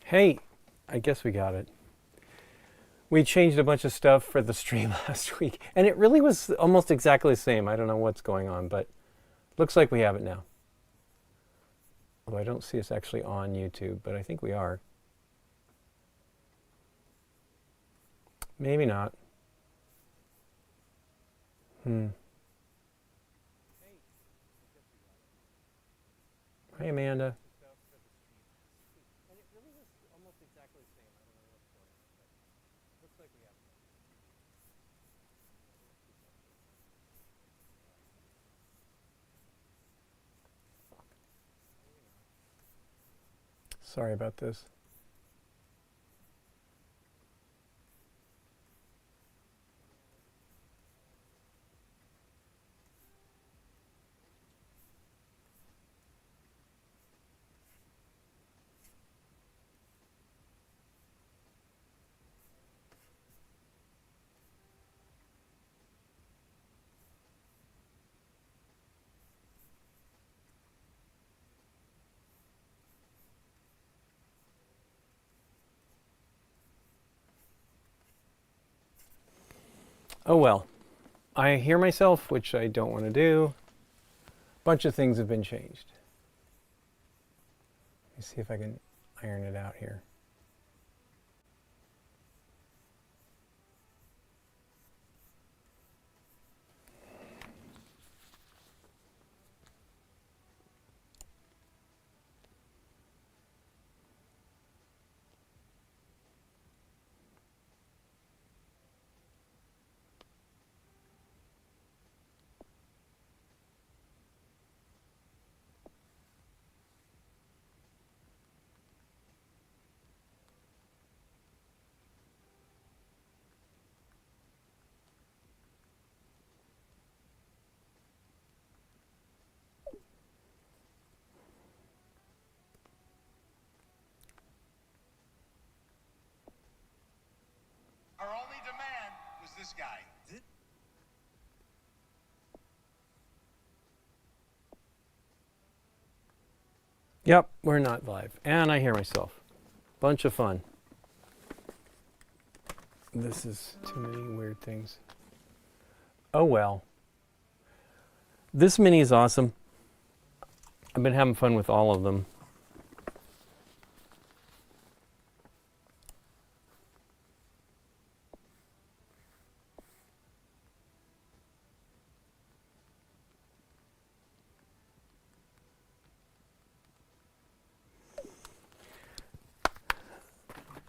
Hey, I guess we got it. We changed a bunch of stuff for the stream last week, and it really was almost exactly the same. I don't know what's going on, but looks like we have it now. Although I don't see us actually on YouTube, but I think we are. Maybe not. Hi, Amanda. Sorry about this. Oh well, I hear myself, which I don't want to do. A bunch of things have been changed. Let me see if I can iron it out here. Our only demand was this guy. Yep, we're not live. And I hear myself. Bunch of fun. This is too many weird things. Oh well. This mini is awesome. I've been having fun with all of them.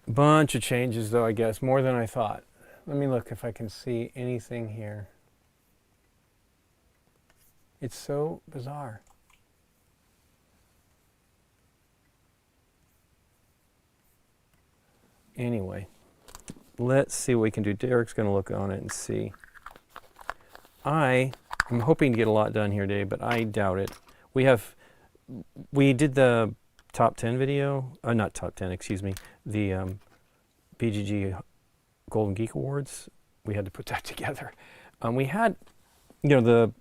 Bunch of changes though, I guess, more than I thought. Let me look if I can see anything here. It's so bizarre. Anyway, let's see what we can do. Derek's going to look on it and see. I am hoping to get a lot done here today, but I doubt it. We did the top 10 video, not top 10, excuse me, the BGG Golden Geek Awards. We had to put that together. We had, the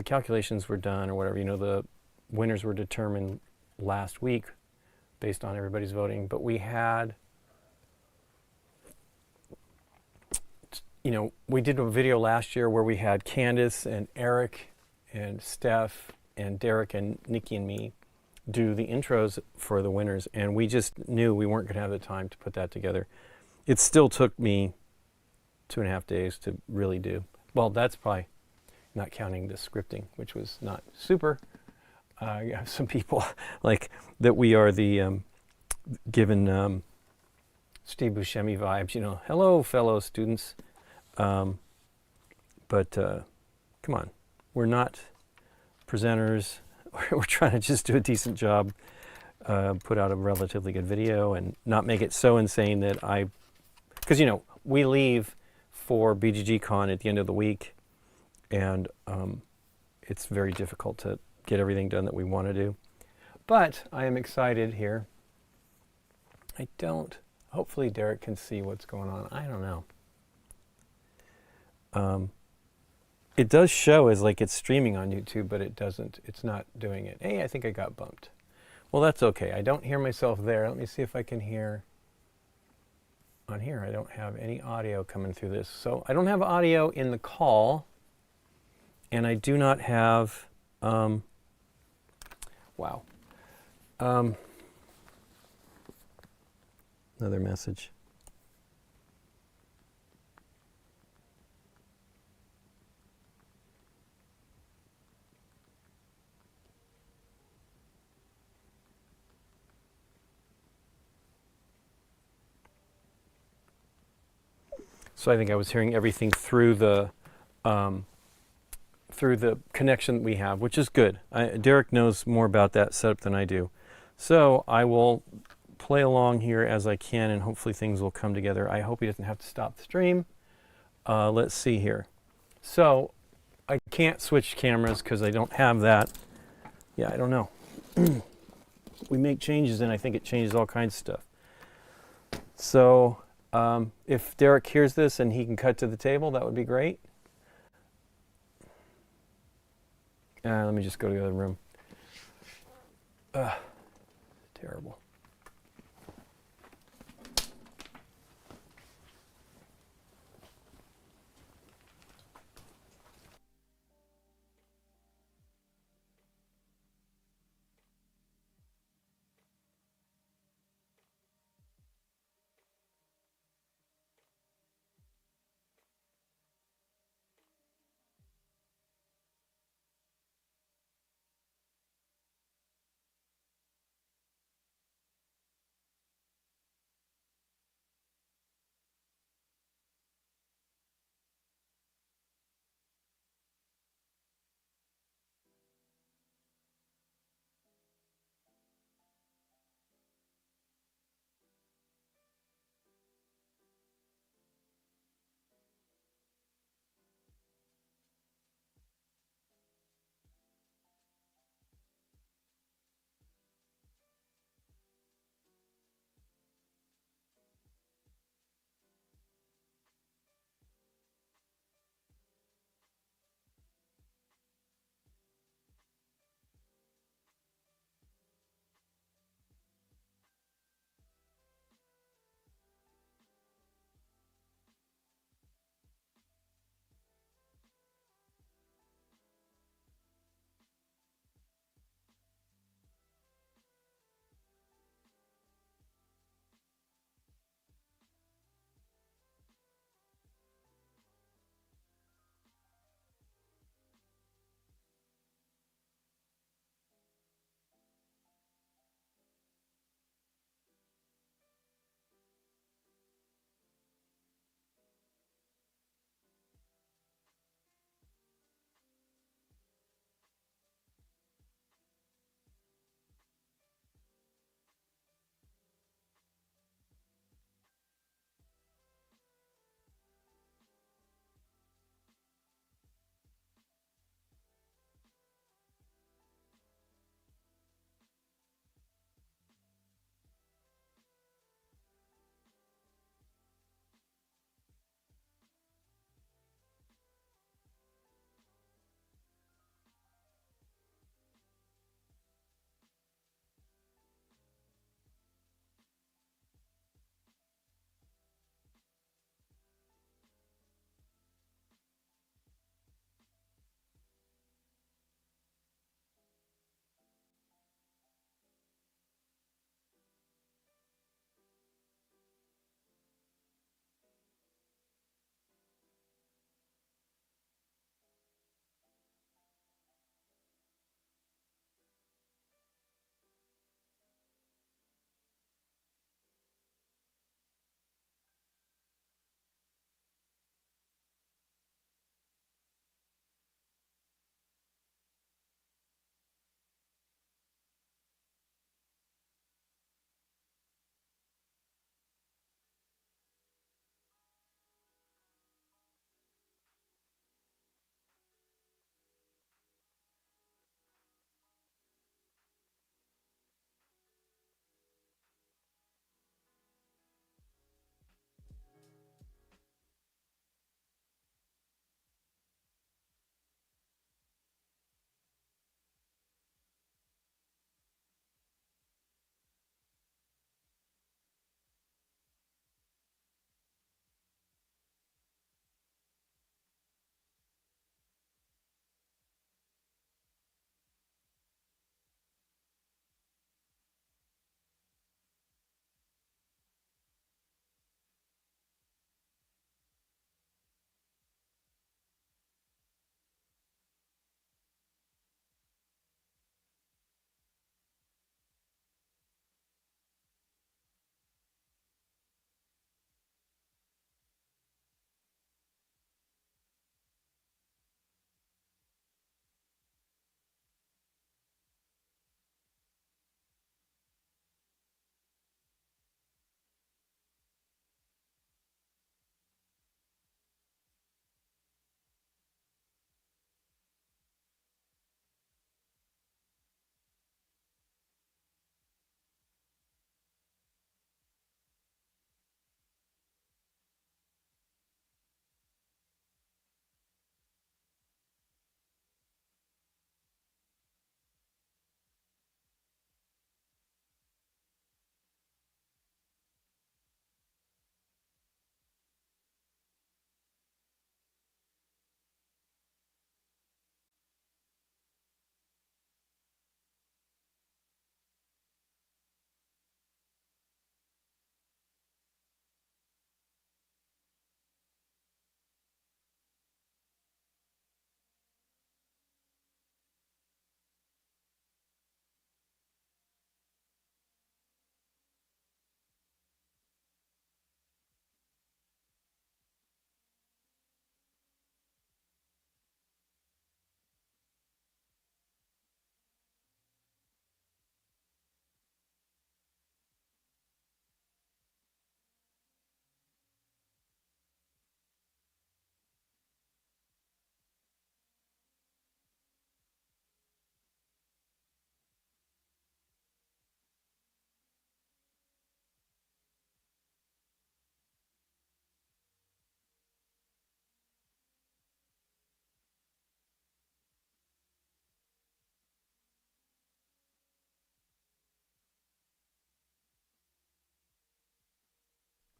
calculations were done or whatever, the winners were determined last week based on everybody's voting, but we had, we did a video last year where we had Candace and Eric and Steph and Derek and Nikki and me do the intros for the winners, and we just knew we weren't going to have the time to put that together. It still took me 2.5 days to really do. Well, that's probably not counting the scripting, which was not super. I have some people like that we are the given Steve Buscemi vibes, hello fellow students. But come on, we're not presenters. We're trying to just do a decent job, put out a relatively good video and not make it so insane that because we leave for BGG Con at the end of the week, and it's very difficult to get everything done that we want to do. But I am excited here. Hopefully Derek can see what's going on. I don't know. It does show as like it's streaming on YouTube, but it doesn't. It's not doing it. Hey, I think I got bumped. Well, that's okay. I don't hear myself there. Let me see if I can hear on here. I don't have any audio coming through this. So I don't have audio in the call, and I do not have, wow. Another message. So I think I was hearing everything through the connection that we have, which is good. Derek knows more about that setup than I do. So I will play along here as I can, and hopefully things will come together. I hope he doesn't have to stop the stream. Let's see here. So I can't switch cameras because I don't have that. Yeah, I don't know. We make changes, and I think it changes all kinds of stuff. So if Derek hears this and he can cut to the table, that would be great. Let me just go to the other room. Terrible.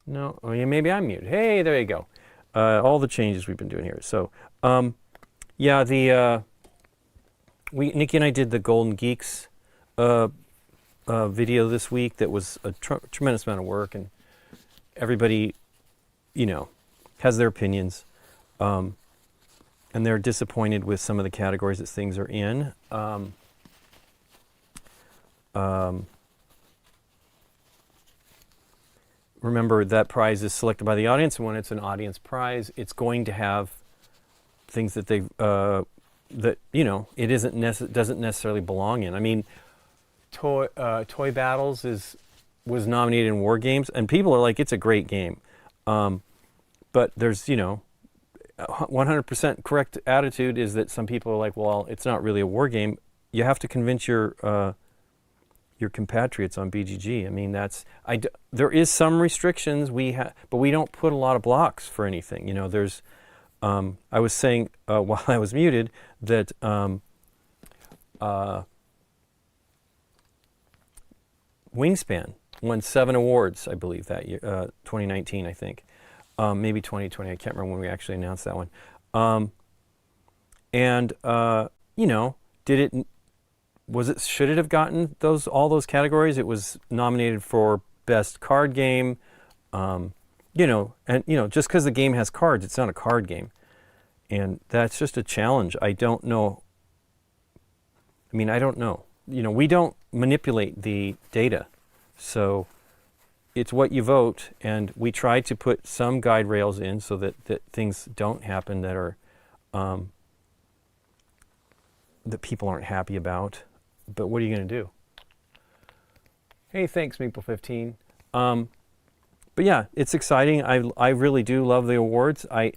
No, oh yeah, maybe I'm muted. Hey, there you go. All the changes we've been doing here. So, yeah, Nikki and I did the Golden Geeks video this week. That was a tremendous amount of work, and everybody, has their opinions, and they're disappointed with some of the categories that things are in. Remember that prize is selected by the audience, and when it's an audience prize, it's going to have things that it doesn't necessarily belong in. I mean, Toy Battles was nominated in War Games, and people are like, it's a great game, but there's 100% correct attitude is that some people are like, well, it's not really a war game. You have to convince your compatriots on BGG. I mean, there is some restrictions but we don't put a lot of blocks for anything. There's I was saying while I was muted that Wingspan won 7 awards, I believe, that year, 2019, I think, maybe 2020. I can't remember when we actually announced that one. Should it have gotten all those categories? It was nominated for best card game, just because the game has cards, it's not a card game, and that's just a challenge. I don't know. I don't know. We don't manipulate the data, so it's what you vote, and we try to put some guide rails in so that things don't happen that are that people aren't happy about. But what are you going to do? Hey, thanks, Meeple15. But yeah, it's exciting. I really do love the awards. I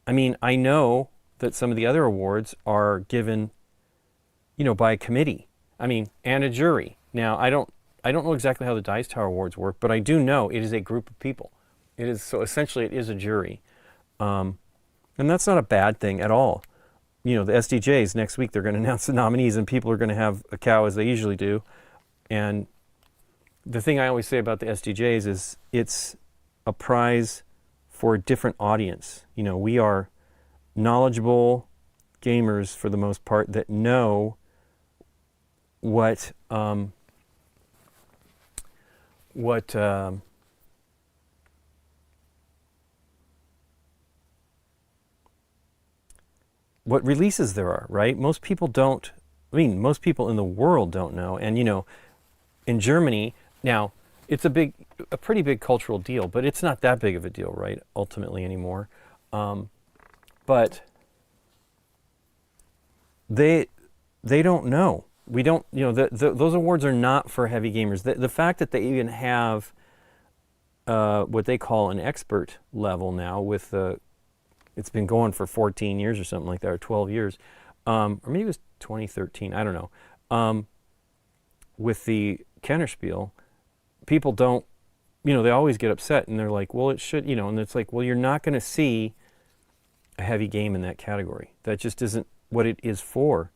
know that some of the other awards are given, by a committee. And a jury. Now, I don't know exactly how the Dice Tower Awards work, but I do know it is a group of people. So essentially it is a jury. And that's not a bad thing at all. The SDJs, next week they're going to announce the nominees, and people are going to have a cow as they usually do. And the thing I always say about the SDJs is it's a prize for a different audience. We are knowledgeable gamers for the most part that know what releases there are, right? Most people don't. Most people in the world don't know. And in Germany now, it's a pretty big cultural deal, but it's not that big of a deal, right? Ultimately anymore. But they don't know. We don't. Those awards are not for heavy gamers. The fact that they even have what they call an expert level now with the. It's been going for 14 years or something like that, or 12 years. Or maybe it was 2013, I don't know. With the Kennerspiel, people don't, they always get upset, and they're like, well, it should, and it's like, well, you're not going to see a heavy game in that category. That just isn't what it is for.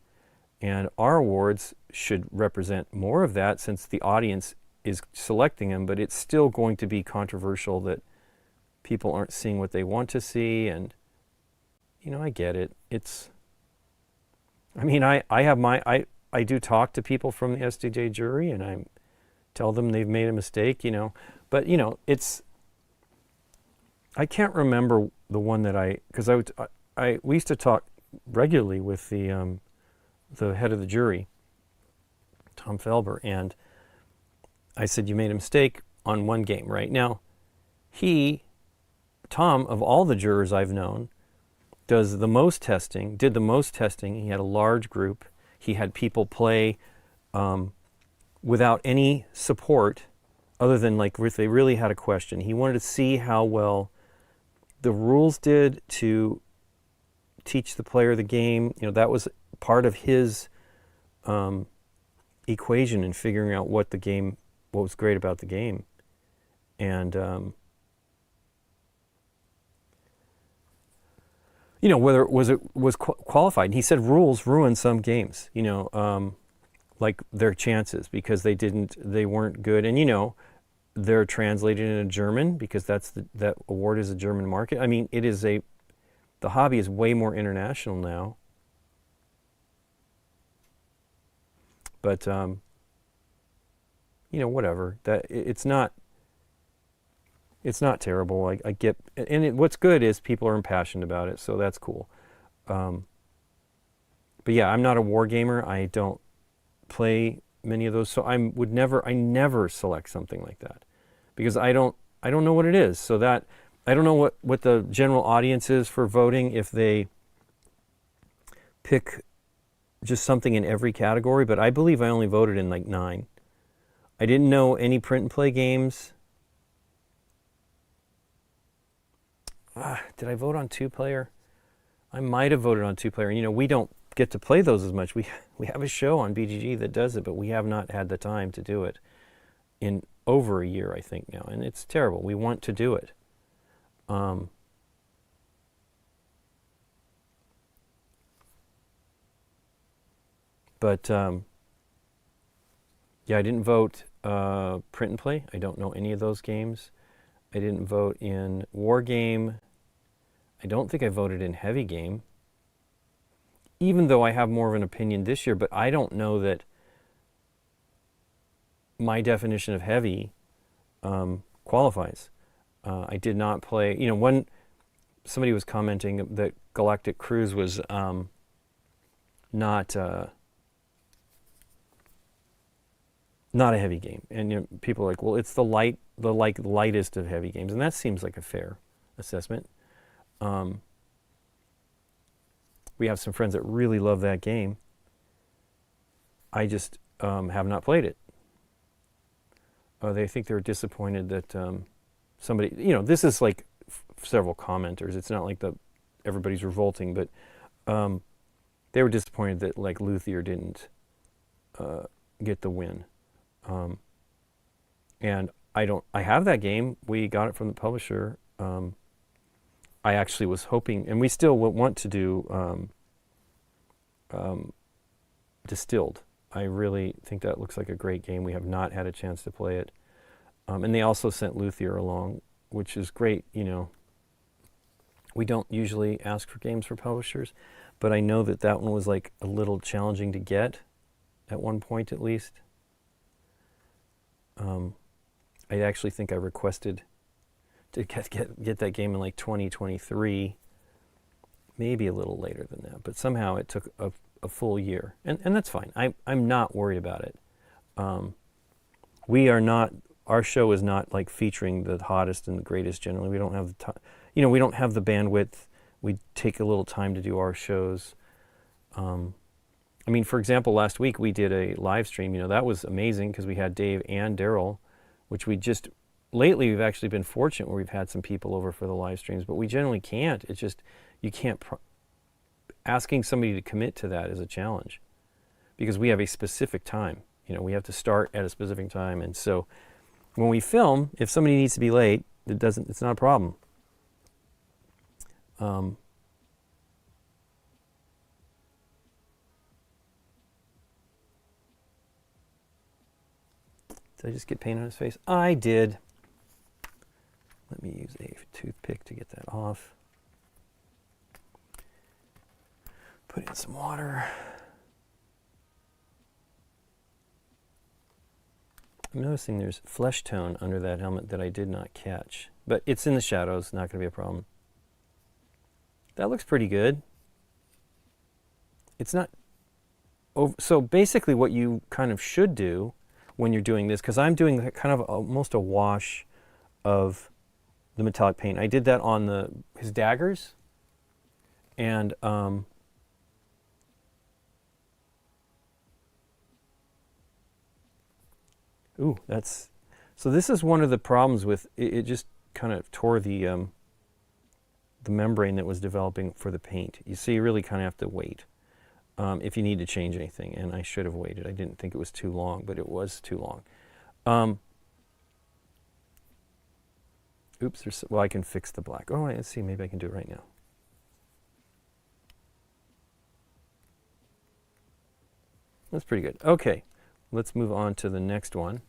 And our awards should represent more of that, since the audience is selecting them, but it's still going to be controversial that people aren't seeing what they want to see. And I get it. I do talk to people from the SDJ jury, and I tell them they've made a mistake, but I can't remember the one that because we used to talk regularly with the head of the jury, Tom Felber, and I said, you made a mistake on one game, right? Now, Tom, of all the jurors I've known, did the most testing. He had a large group. He had people play without any support other than if they really had a question. He wanted to see how well the rules did to teach the player the game. That was part of his equation in figuring out what was great about the game. And whether it was qualified. And he said rules ruin some games, like their chances, because they weren't good. And they're translated into German because that award is a German market. I mean, the hobby is way more international now. But whatever. It's not terrible. I get, and what's good is people are impassioned about it, so that's cool. But yeah, I'm not a war gamer. I don't play many of those, so I never select something like that because I don't know what it is. So that I don't know what the general audience is for voting if they pick just something in every category, but I believe I only voted in like 9. I didn't know any print and play games. Did I vote on 2-player? I might have voted on 2-player. We don't get to play those as much. We have a show on BGG that does it, but we have not had the time to do it in over a year, I think now, and it's terrible. We want to do it. But yeah, I didn't vote print and play. I don't know any of those games. I didn't vote in war game. I don't think I voted in heavy game, even though I have more of an opinion this year, but I don't know that my definition of heavy qualifies. I did not play, somebody was commenting that Galactic Cruise was not a heavy game. And people are like, well, it's the lightest of heavy games, and that seems like a fair assessment. We have some friends that really love that game. I just have not played it. They think they're disappointed that somebody, this is like several commenters. It's not like everybody's revolting, but they were disappointed that like Luthier didn't get the win. And I have that game. We got it from the publisher. I actually was hoping, and we still want to do Distilled. I really think that looks like a great game. We have not had a chance to play it. And they also sent Luthier along, which is great. We don't usually ask for games for publishers, but I know that one was like a little challenging to get at one point at least. I actually think I requested to get that game in like 2023, maybe a little later than that, but somehow it took a full year, and that's fine. I'm not worried about it. Our show is not like featuring the hottest and the greatest generally. We don't have the time, we don't have the bandwidth. We take a little time to do our shows. For example, last week we did a live stream. That was amazing because we had Dave and Daryl, which lately we've actually been fortunate where we've had some people over for the live streams, but we generally can't. It's just, you can't, asking somebody to commit to that is a challenge because we have a specific time. We have to start at a specific time. And so when we film, if somebody needs to be late, it's not a problem. Did I just get paint on his face? I did. Let me use a toothpick to get that off. Put in some water. I'm noticing there's flesh tone under that helmet that I did not catch, but it's in the shadows, not going to be a problem. That looks pretty good. It's not over, so basically what you kind of should do when you're doing this, because I'm doing kind of almost a wash of the metallic paint. I did that on his daggers, and so this is one of the problems with it. It just kind of tore the membrane that was developing for the paint. So you really kind of have to wait if you need to change anything, and I should have waited. I didn't think it was too long, but it was too long. Oops, well, I can fix the black. Oh, let's see, maybe I can do it right now. That's pretty good. Okay, let's move on to the next one.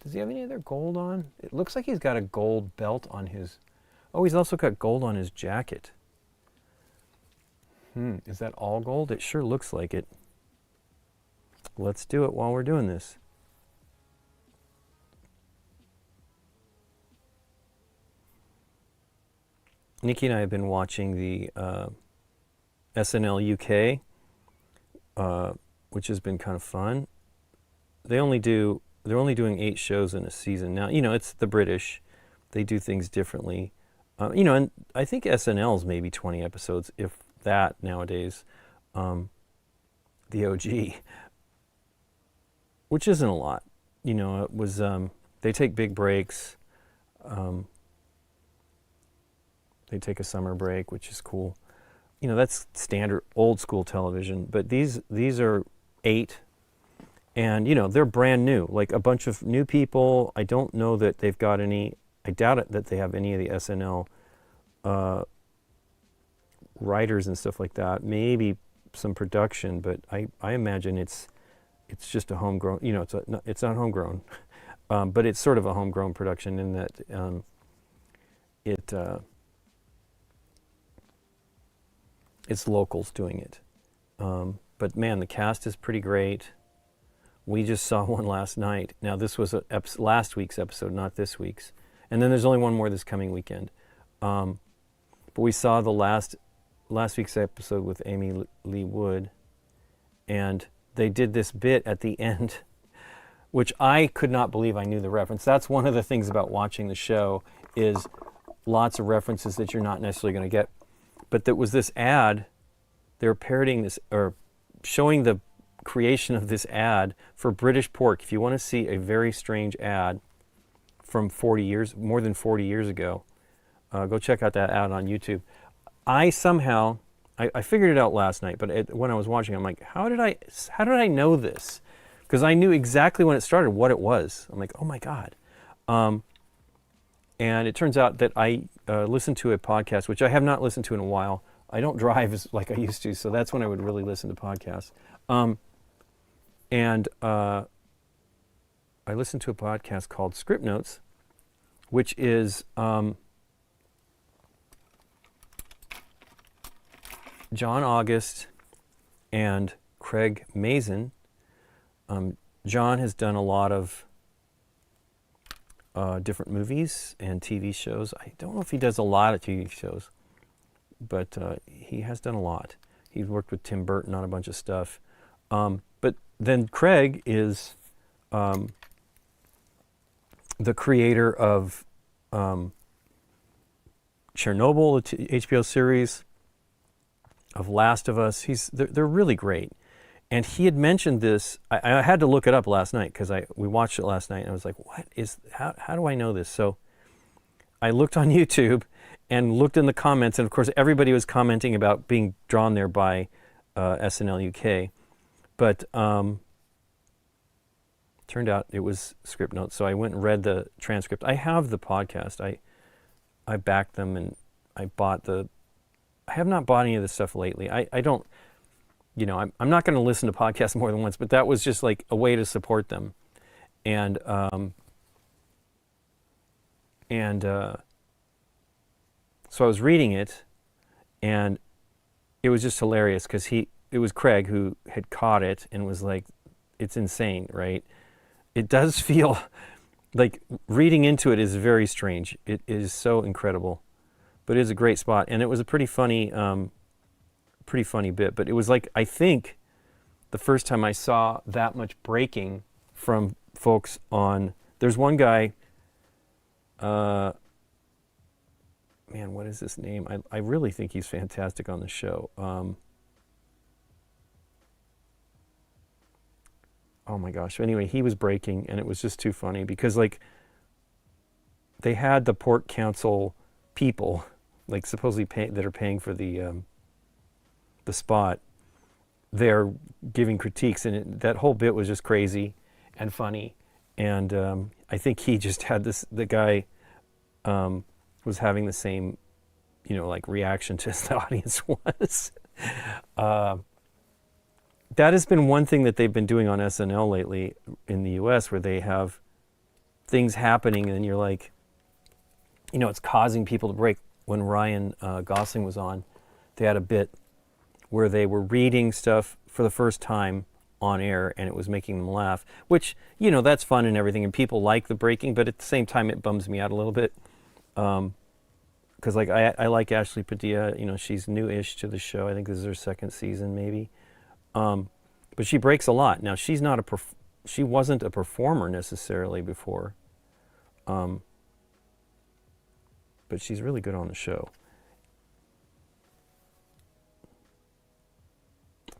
Does he have any other gold on? It looks like he's got a gold belt on his... Oh, he's also got gold on his jacket. Is that all gold? It sure looks like it. Let's do it while we're doing this. Nikki and I have been watching the SNL UK, which has been kind of fun. They're only doing 8 shows in a season now. You know, it's the British. They do things differently. You know, and I think SNL's maybe 20 episodes, if that nowadays. The OG, which isn't a lot. You know, it was, they take big breaks. They take a summer break, which is cool. You know, that's standard old school television, but these are 8. And, you know, they're brand new, like a bunch of new people. I don't know that they've got any, I doubt it that they have any of the SNL writers and stuff like that. Maybe some production, but I imagine it's just a homegrown, you know, it's not homegrown, but it's sort of a homegrown production in that it's locals doing it. But man, the cast is pretty great. We just saw one last night. Now this was last week's episode, not this week's. And then there's only one more this coming weekend. But we saw the last week's episode with Amy Lee Wood, and they did this bit at the end, which I could not believe I knew the reference. That's one of the things about watching the show, is lots of references that you're not necessarily going to get. But there was this ad, they were parodying this, or showing the creation of this ad for British pork. If you want to see a very strange ad from more than 40 years ago, go check out that ad on YouTube. I figured it out last night, but when I was watching, I'm like, how did I know this? Because I knew exactly when it started what it was. I'm like, oh my God. And it turns out that I listened to a podcast, which I have not listened to in a while. I don't drive like I used to, so that's when I would really listen to podcasts. And I listened to a podcast called Script Notes, which is John August and Craig Mazin. John has done a lot of different movies and TV shows. I don't know if he does a lot of TV shows, but he has done a lot. He's worked with Tim Burton on a bunch of stuff. But then Craig is the creator of Chernobyl, the HBO series, of Last of Us. They're really great. And he had mentioned this. I had to look it up last night because we watched it last night, and I was like, how do I know this? So I looked on YouTube and looked in the comments, and of course everybody was commenting about being drawn there by SNL UK. But turned out it was Script Notes, so I went and read the transcript. I have the podcast. I backed them, and I have not bought any of this stuff lately. I don't, you know, I'm not going to listen to podcasts more than once, but that was just like a way to support them. And so I was reading it, and it was just hilarious because it was Craig who had caught it and was like, it's insane, right? It does feel like reading into it is very strange. It is so incredible, but it is a great spot. And it was a pretty funny bit, but it was like, I think the first time I saw that much breaking from folks there's one guy, man, what is his name? I really think he's fantastic on the show. Oh my gosh. Anyway, he was breaking, and it was just too funny because, like, they had the Pork Council people, like, supposedly that are paying for the spot. They're giving critiques, and that whole bit was just crazy and funny. And I think he just had the guy was having the same, you know, like, reaction to the audience was. That has been one thing that they've been doing on SNL lately in the US, where they have things happening, and you're like, it's causing people to break. When Ryan Gosling was on, they had a bit where they were reading stuff for the first time on air, and it was making them laugh, which, that's fun and everything, and people like the breaking, but at the same time, it bums me out a little bit. Because I like Ashley Padilla, she's new-ish to the show. I think this is her second season, maybe. But she breaks a lot. Now, she wasn't a performer necessarily before. But she's really good on the show.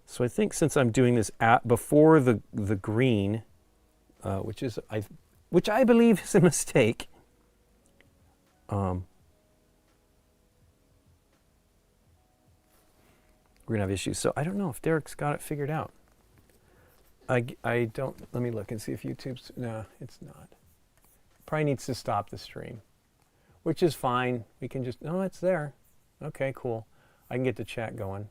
So I think since I'm doing this before the green, which I believe is a mistake, we're gonna have issues. So I don't know if Derek's got it figured out. I don't. Let me look and see if YouTube's. No, it's not. Probably needs to stop the stream, which is fine. We can just. No, it's there. Okay, cool. I can get the chat going.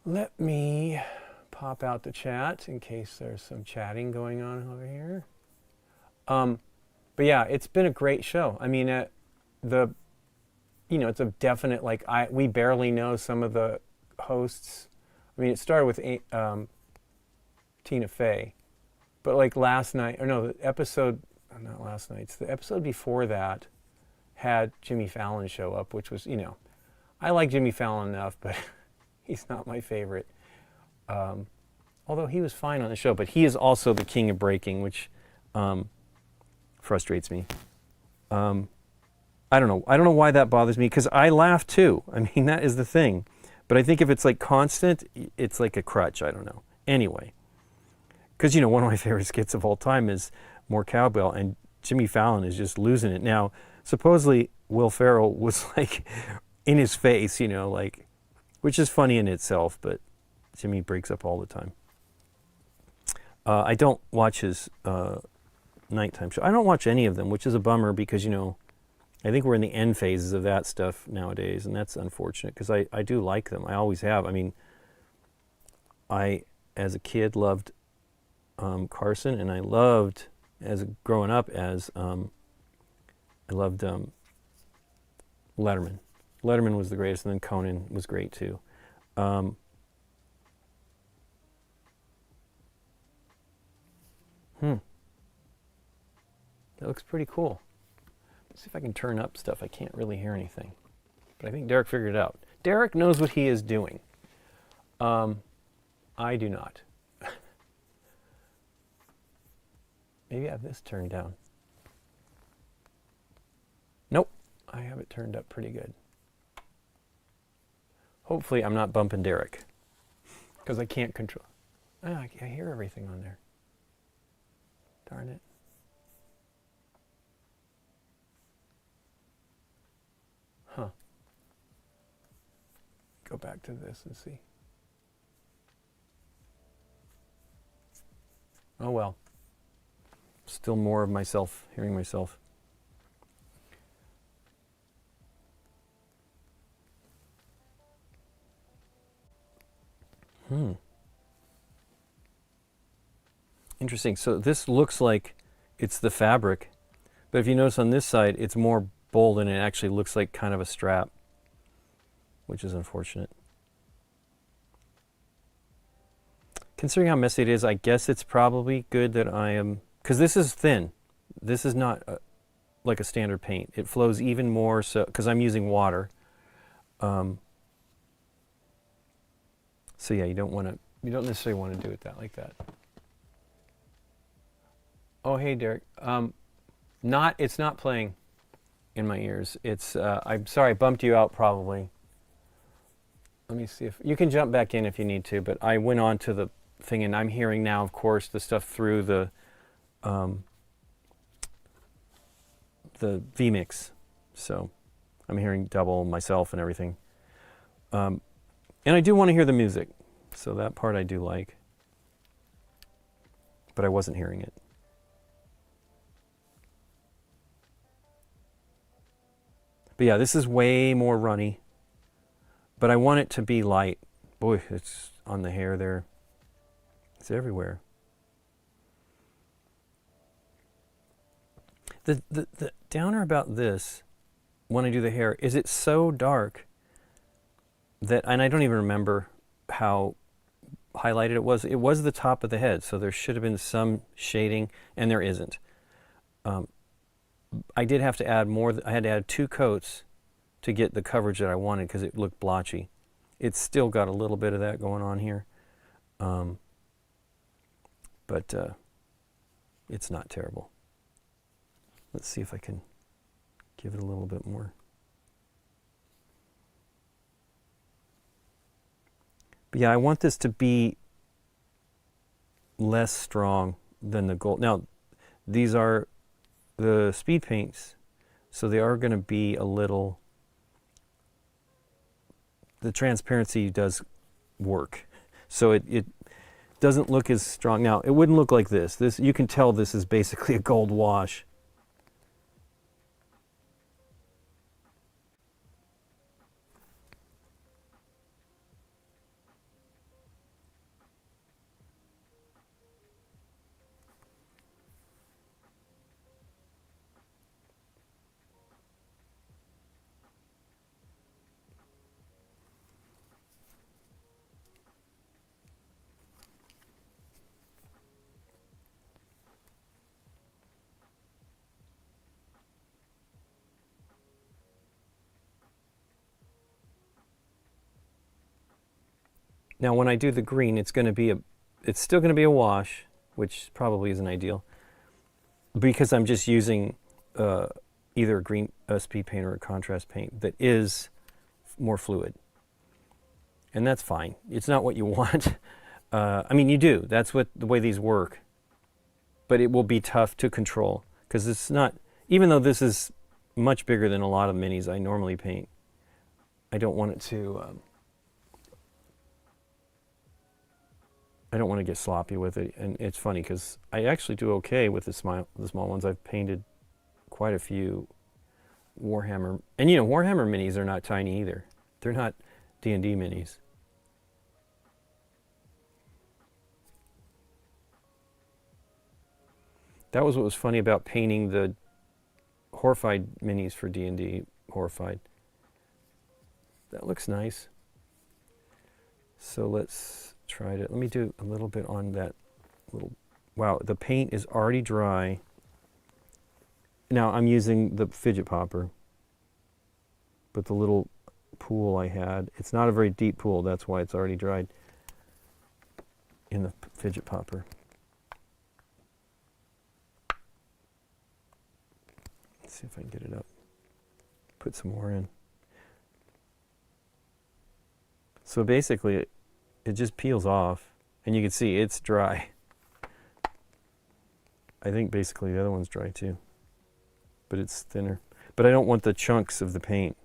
Let me pop out the chat in case there's some chatting going on over here. But yeah, it's been a great show. I mean, it's a definite, we barely know some of the hosts. I mean, it started with Tina Fey, but last night, the episode, not last night, it's the episode before that had Jimmy Fallon show up, which was, I like Jimmy Fallon enough, but he's not my favorite. Although he was fine on the show, but he is also the king of breaking, which frustrates me. I don't know. I don't know why that bothers me, because I laugh too. I mean, that is the thing. But I think if it's constant, it's like a crutch. I don't know. Anyway, because one of my favorite skits of all time is More Cowbell, and Jimmy Fallon is just losing it. Now, supposedly Will Ferrell was in his face, which is funny in itself, but Jimmy breaks up all the time. I don't watch his nighttime show. I don't watch any of them, which is a bummer because, I think we're in the end phases of that stuff nowadays, and that's unfortunate because I do like them. I always have. I mean, I, as a kid, loved Carson, and I loved, growing up, I loved Letterman. Letterman was the greatest, and then Conan was great too. That looks pretty cool. Let's see if I can turn up stuff. I can't really hear anything. But I think Derek figured it out. Derek knows what he is doing. I do not. Maybe I have this turned down. Nope. I have it turned up pretty good. Hopefully I'm not bumping Derek, because I can't control. I hear everything on there. Darn it. Huh. Go back to this and see. Oh well. Still more of myself, hearing myself. Interesting. So this looks like it's the fabric, but if you notice on this side, it's more bold and it actually looks like kind of a strap, which is unfortunate. Considering how messy it is, I guess it's probably good that I am, because this is thin. This is not like a standard paint. It flows even more so, because I'm using water. So yeah, you don't necessarily want to do it like that. Oh, hey, Derek. It's not playing in my ears. It's, I'm sorry, I bumped you out probably. Let me see if, you can jump back in if you need to, but I went on to the thing and I'm hearing now, of course, the stuff through the vMix. So I'm hearing double myself and everything. And I do want to hear the music. So that part I do like. But I wasn't hearing it. But yeah, this is way more runny. But I want it to be light. Boy, it's on the hair there. It's everywhere. The downer about this, when I do the hair, is it's so dark that, and I don't even remember how highlighted it was. It was the top of the head, so there should have been some shading, and there isn't. I did have to add more. I had to add 2 coats to get the coverage that I wanted because it looked blotchy. It's still got a little bit of that going on here, but it's not terrible. Let's see if I can give it a little bit more. But yeah, I want this to be less strong than the gold. Now, these are the speed paints, so they are going to be a little, the transparency does work. So it doesn't look as strong. Now, it wouldn't look like this. This, you can tell this is basically a gold wash. Now, when I do the green, it's going to be it's still going to be a wash, which probably isn't ideal, because I'm just using either a green speed paint or a contrast paint that is more fluid, and that's fine. It's not what you want. I mean, you do. That's what the way these work, but it will be tough to control because it's not. Even though this is much bigger than a lot of minis I normally paint, I don't want it to. I don't want to get sloppy with it, and it's funny because I actually do okay with the small ones. I've painted quite a few Warhammer, and you know, Warhammer minis are not tiny either. They're not D&D minis. That was what was funny about painting the Horrified minis for D&D. Horrified. That looks nice. So let's try to, let me do a little bit on that little, wow, the paint is already dry. Now I'm using the fidget popper, but the little pool I had, it's not a very deep pool, that's why it's already dried in the fidget popper. Let's see if I can get it up. Put some more in. So basically it just peels off, and you can see it's dry. I think basically the other one's dry too, but it's thinner. But I don't want the chunks of the paint.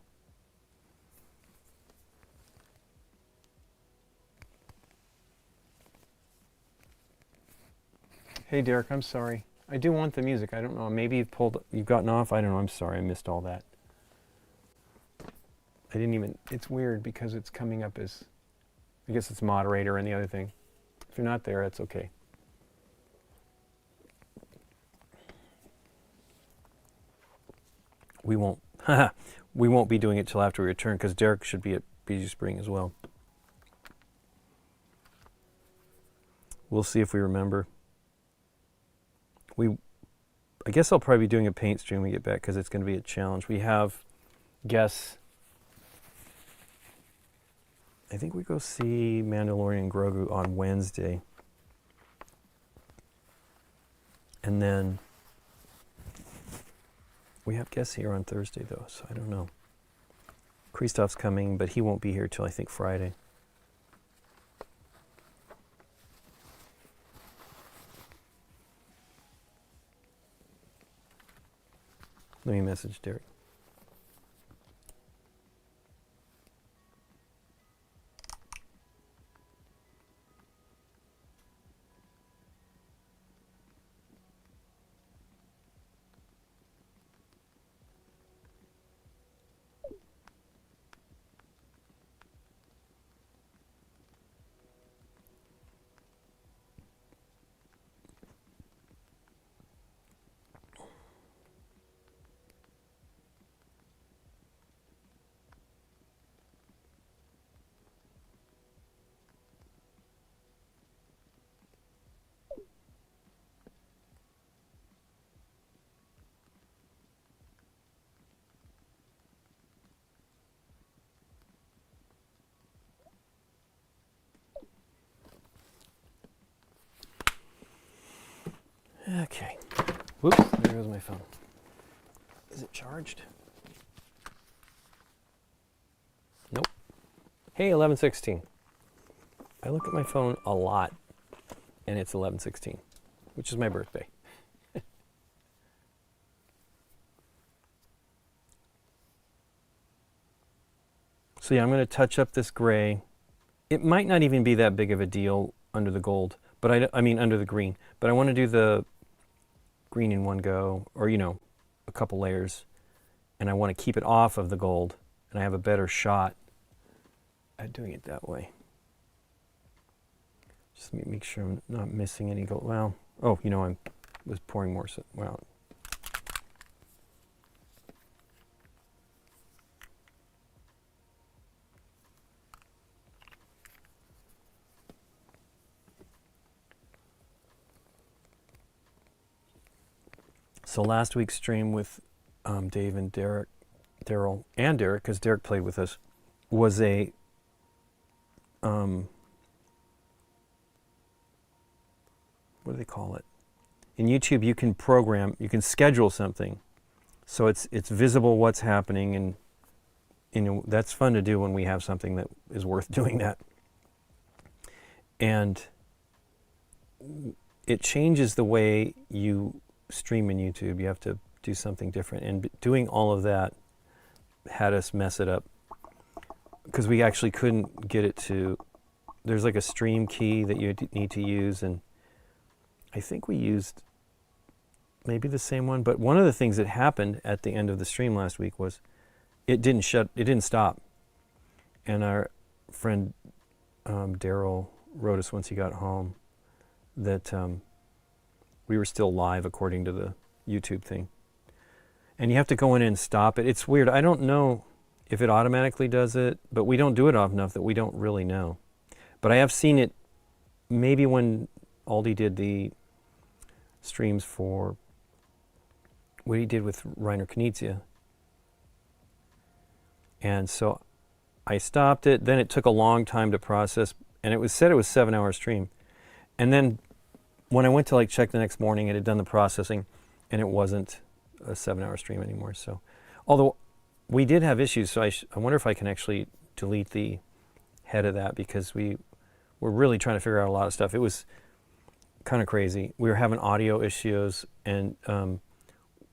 Hey Derek, I'm sorry. I do want the music. I don't know, maybe you've gotten off. I don't know, I'm sorry, I missed all that. I didn't even, it's weird because it's coming up as, I guess it's moderator and the other thing. If you're not there, it's okay. We won't be doing it till after we return because Derek should be at Bijou Spring as well. We'll see if we remember. I guess I'll probably be doing a paint stream when we get back because it's going to be a challenge. We have guests. I think we go see Mandalorian Grogu on Wednesday. And then we have guests here on Thursday, though, so I don't know. Christoph's coming, but he won't be here till I think Friday. Let me message Derek. Okay. Whoops, there goes my phone. Is it charged? Nope. Hey, 11:16. I look at my phone a lot, and it's 11:16, which is my birthday. So yeah, I'm going to touch up this gray. It might not even be that big of a deal under the gold, but I mean under the green. But I want to do the green in one go, or a couple layers, and I want to keep it off of the gold, and I have a better shot at doing it that way. Just make sure I'm not missing any gold. Well, I was pouring more. Well. So last week's stream with Dave and Daryl, because Derek played with us, was a what do they call it? In YouTube, you can schedule something, so it's visible what's happening, and that's fun to do when we have something that is worth doing that. And it changes the way you stream in YouTube. You have to do something different, and doing all of that had us mess it up because we actually couldn't get it to. There's like a stream key that you need to use, and I think we used maybe the same one. But one of the things that happened at the end of the stream last week was it didn't stop, and our friend Daryl wrote us once he got home that we were still live according to the YouTube thing. And you have to go in and stop it. It's weird. I don't know if it automatically does it, but we don't do it often enough that we don't really know. But I have seen it maybe when Aldi did the streams for what he did with Reiner Knizia. And so I stopped it. Then it took a long time to process, and it said it was 7-hour stream. And then when I went to check the next morning, it had done the processing, and it wasn't a 7-hour stream anymore. So, although we did have issues, so I wonder if I can actually delete the head of that, because we were really trying to figure out a lot of stuff. It was kind of crazy. We were having audio issues, and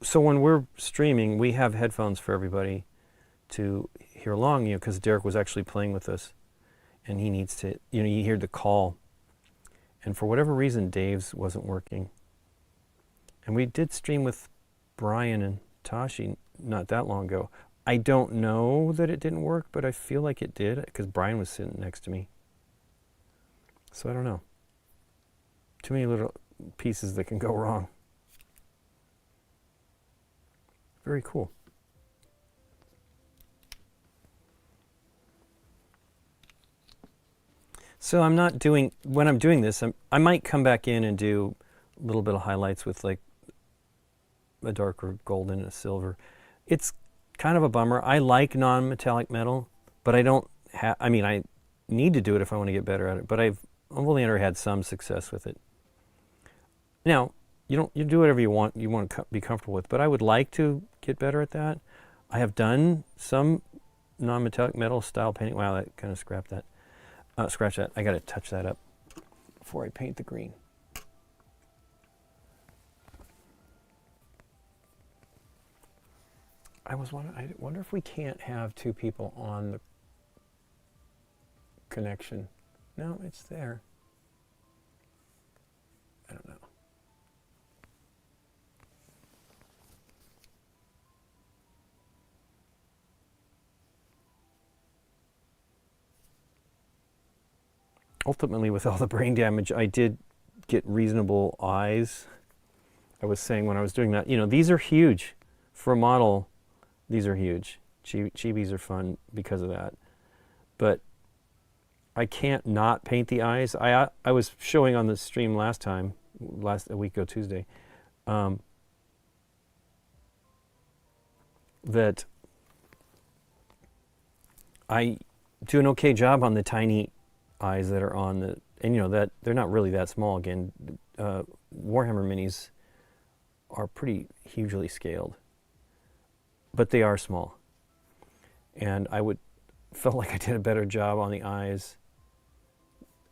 so when we're streaming, we have headphones for everybody to hear along, because Derek was actually playing with us, and he needs to, you hear the call. And for whatever reason, Dave's wasn't working. And we did stream with Brian and Tashi not that long ago. I don't know that it didn't work, but I feel like it did, because Brian was sitting next to me. So I don't know. Too many little pieces that can go wrong. Very cool. So when I'm doing this, I might come back in and do a little bit of highlights with a darker golden and a silver. It's kind of a bummer. I like non-metallic metal, but I don't I need to do it if I want to get better at it, but I've only ever had some success with it. Now, you do whatever you want to be comfortable with, but I would like to get better at that. I have done some non-metallic metal style painting. Wow, that kind of scratch that. I got to touch that up before I paint the green. I wonder if we can't have two people on the connection. No, it's there. I don't know. Ultimately, with all the brain damage, I did get reasonable eyes. I was saying when I was doing that, these are huge. For a model, these are huge. Chibis are fun because of that. But I can't not paint the eyes. I was showing on the stream a week ago Tuesday, that I do an okay job on the tiny eyes that are on and that they're not really that small. Again, Warhammer minis are pretty hugely scaled, but they are small. And felt like I did a better job on the eyes.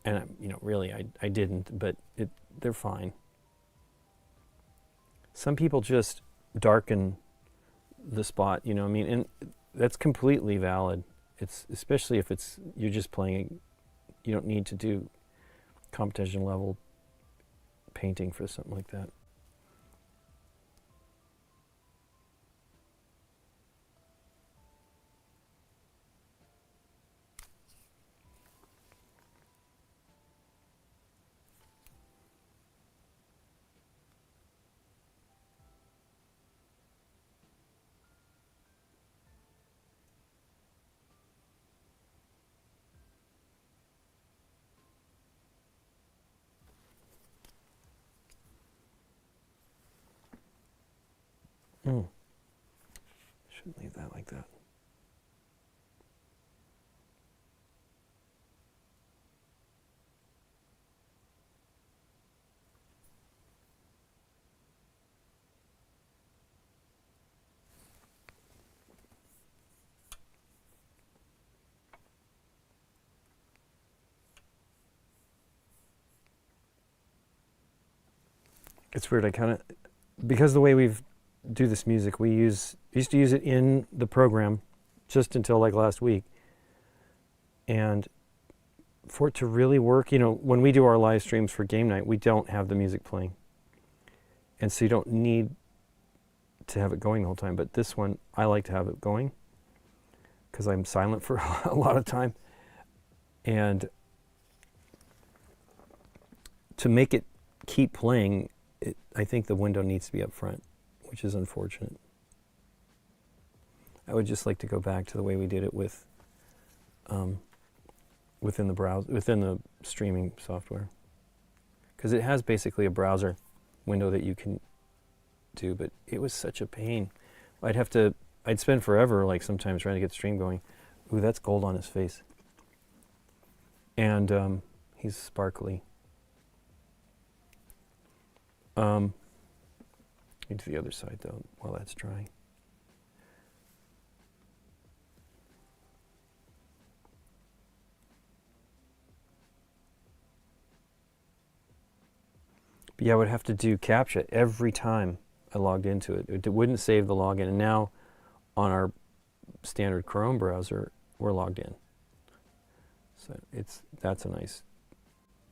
And really I didn't, but they're fine. Some people just darken the spot, and that's completely valid. It's especially if you're just playing, you don't need to do competition level painting for something like that. Shouldn't leave that like that. It's weird, because the way we do this music, we used to use it in the program just until like last week. And for it to really work, when we do our live streams for GameNight, we don't have the music playing. And so you don't need to have it going the whole time. But this one, I like to have it going because I'm silent for a lot of time. And to make it keep playing, I think the window needs to be up front, which is unfortunate. I would just like to go back to the way we did it with within the streaming software, because it has basically a browser window that you can do. But it was such a pain. I'd spend forever, like sometimes trying to get the stream going. Ooh, that's gold on his face, and he's sparkly. Into the other side though, while that's drying. But yeah, I would have to do CAPTCHA every time I logged into it. It wouldn't save the login, and now on our standard Chrome browser, we're logged in. So that's a nice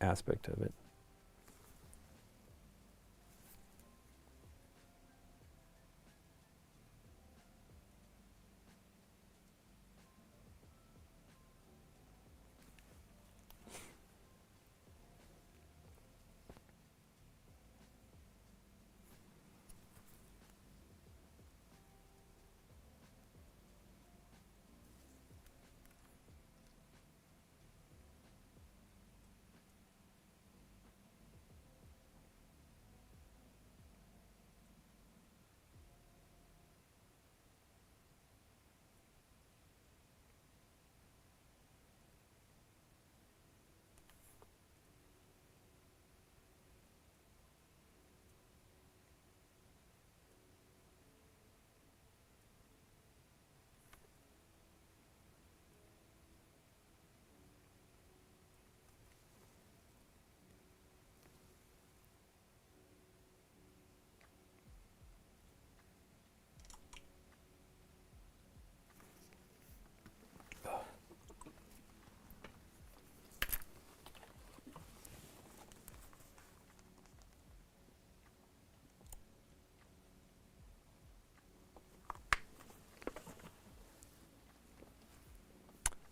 aspect of it.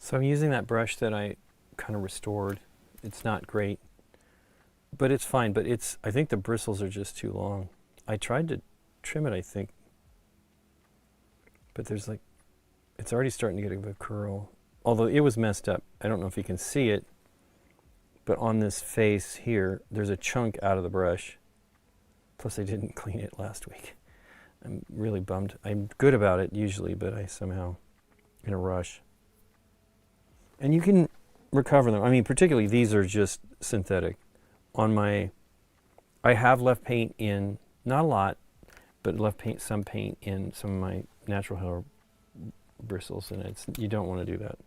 So I'm using that brush that I kind of restored. It's not great, but it's fine. But I think the bristles are just too long. I tried to trim it, I think, but it's already starting to get a bit curl. Although it was messed up. I don't know if you can see it, but on this face here, there's a chunk out of the brush. Plus I didn't clean it last week. I'm really bummed. I'm good about it usually, but I somehow, in a rush. And you can recover them. I mean, particularly these are just synthetic. I have left paint in, not a lot, but it left some paint in some of my natural hair bristles, and you don't want to do that.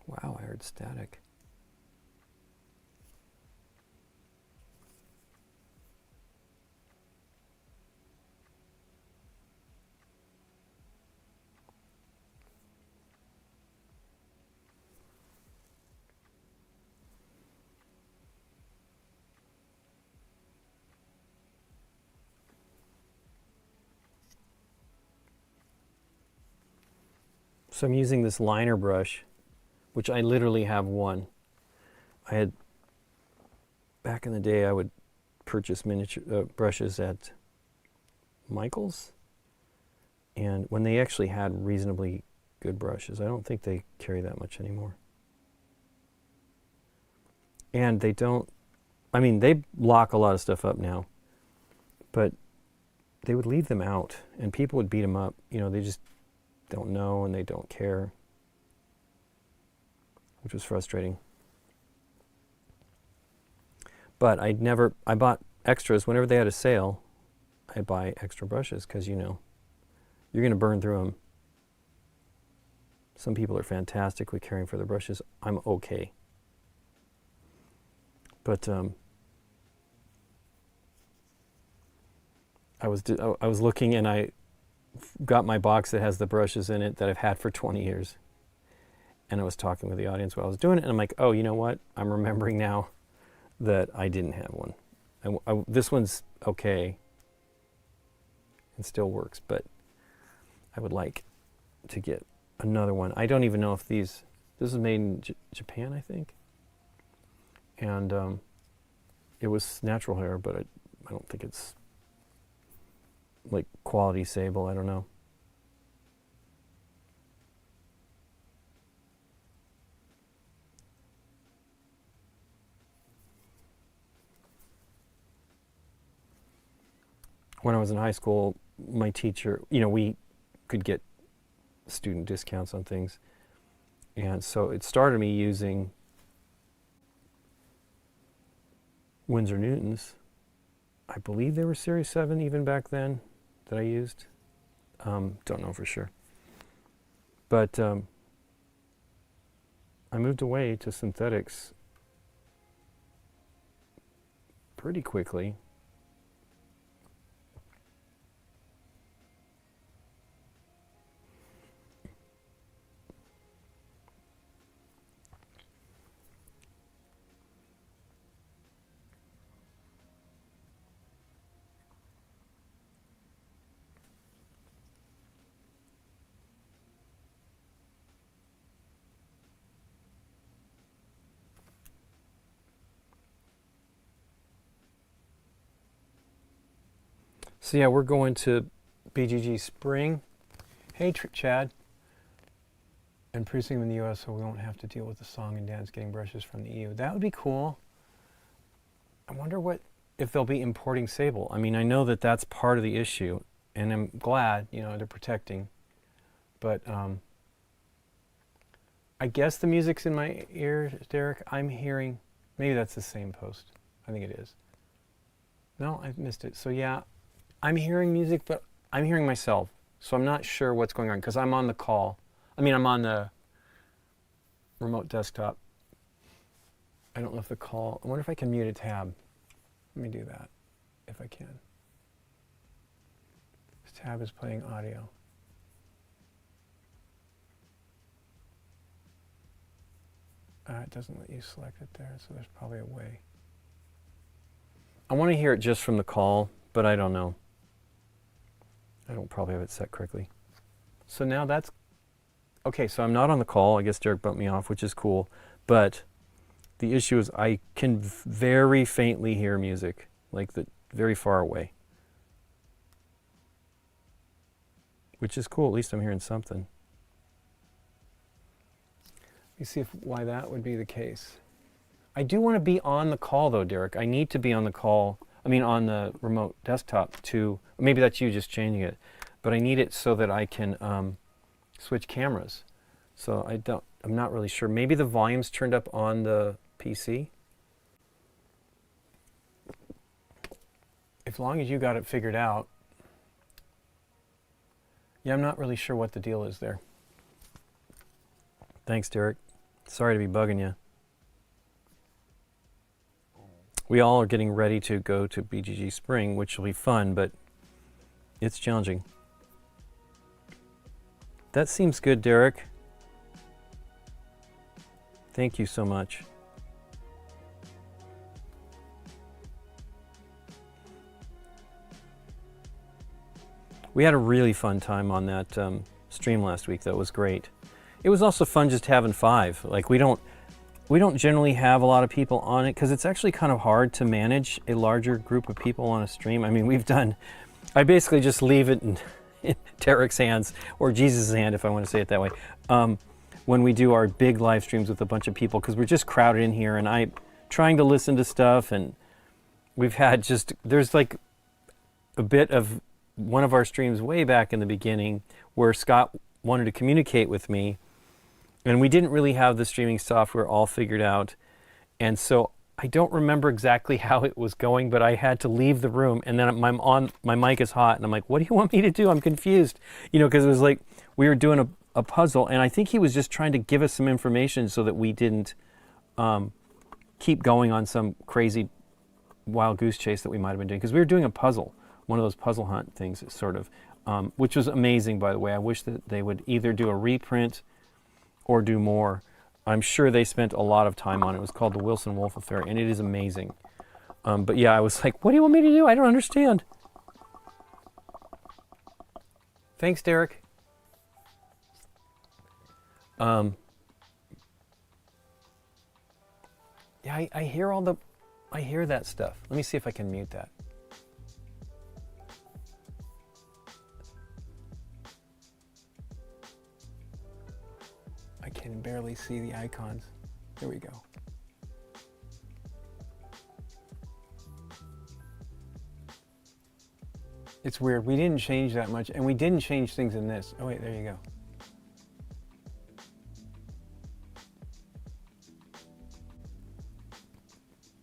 Wow, I heard static. So I'm using this liner brush, which I literally have one. Back in the day, I would purchase miniature brushes at Michael's, and when they actually had reasonably good brushes. I don't think they carry that much anymore. And they don't, I mean, they lock a lot of stuff up now, but they would leave them out, and people would beat them up. You know, they just don't know and they don't care, which was frustrating. But I bought extras. Whenever they had a sale, I'd buy extra brushes because, you know, you're going to burn through them. Some people are fantastic with caring for their brushes. I'm okay. But I was looking, and I got my box that has the brushes in it that I've had for 20 years. And I was talking with the audience while I was doing it, and I'm like, oh, you know what? I'm remembering now that I didn't have one. This one's okay and still works, but I would like to get another one. I don't even know if this is made in Japan, I think. And it was natural hair, but I don't think it's like quality sable. I don't know. When I was in high school, my teacher, you know, we could get student discounts on things. And so it started me using Winsor Newtons. I believe they were Series 7 even back then that I used. Don't know for sure. But I moved away to synthetics pretty quickly. So yeah, we're going to BGG Spring. Hey, Chad. And producing them in the US so we won't have to deal with the song and dance getting brushes from the EU. That would be cool. I wonder if they'll be importing sable. I mean, I know that that's part of the issue, and I'm glad, you know, they're protecting. But I guess the music's in my ears, Derek. I'm hearing, maybe that's the same post. I think it is. No, I missed it. So yeah, I'm hearing music, but I'm hearing myself. So I'm not sure what's going on because I'm on the call. I mean, I'm on the remote desktop. I don't know if the call, I wonder if I can mute a tab. Let me do that, if I can. This tab is playing audio. It doesn't let you select it there, so there's probably a way. I want to hear it just from the call, but I don't know. I don't probably have it set correctly. So now that's, okay, so I'm not on the call. I guess Derek bumped me off, which is cool. But the issue is I can very faintly hear music, like very far away. which is cool. At least I'm hearing something. Let me see why that would be the case. I do want to be on the call though, Derek. I need to be on the call. I mean, on the remote desktop too. Maybe that's you just changing it, but I need it so that I can switch cameras. So I'm not really sure. Maybe the volume's turned up on the PC. As long as you got it figured out. Yeah, I'm not really sure what the deal is there. Thanks, Derek. Sorry to be bugging you. We all are getting ready to go to BGG Spring, which will be fun, but it's challenging. That seems good, Derek. Thank you so much. We had a really fun time on that stream last week. That was great. It was also fun just having 5. Like we don't generally have a lot of people on it because it's actually kind of hard to manage a larger group of people on a stream. I mean, I basically just leave it in Derek's hands, or Jesus' hand if I want to say it that way, when we do our big live streams with a bunch of people, because we're just crowded in here and I'm trying to listen to stuff, and we've had there's like a bit of one of our streams way back in the beginning where Scott wanted to communicate with me, and we didn't really have the streaming software all figured out, and so I don't remember exactly how it was going, but I had to leave the room, and then my mic is hot, and I'm like, what do you want me to do? I'm confused, because it was like we were doing a puzzle, and I think he was just trying to give us some information so that we didn't keep going on some crazy wild goose chase that we might have been doing, because we were doing a puzzle, one of those puzzle hunt things, sort of, which was amazing, by the way. I wish that they would either do a reprint or do more. I'm sure they spent a lot of time on it. It was called the Wilson Wolf Affair, and it is amazing. But yeah, I was like, what do you want me to do? I don't understand. Thanks, Derek. Yeah, I hear that stuff. Let me see if I can mute that. I can barely see the icons. There we go. It's weird. We didn't change that much, and we didn't change things in this. Oh wait, there you go.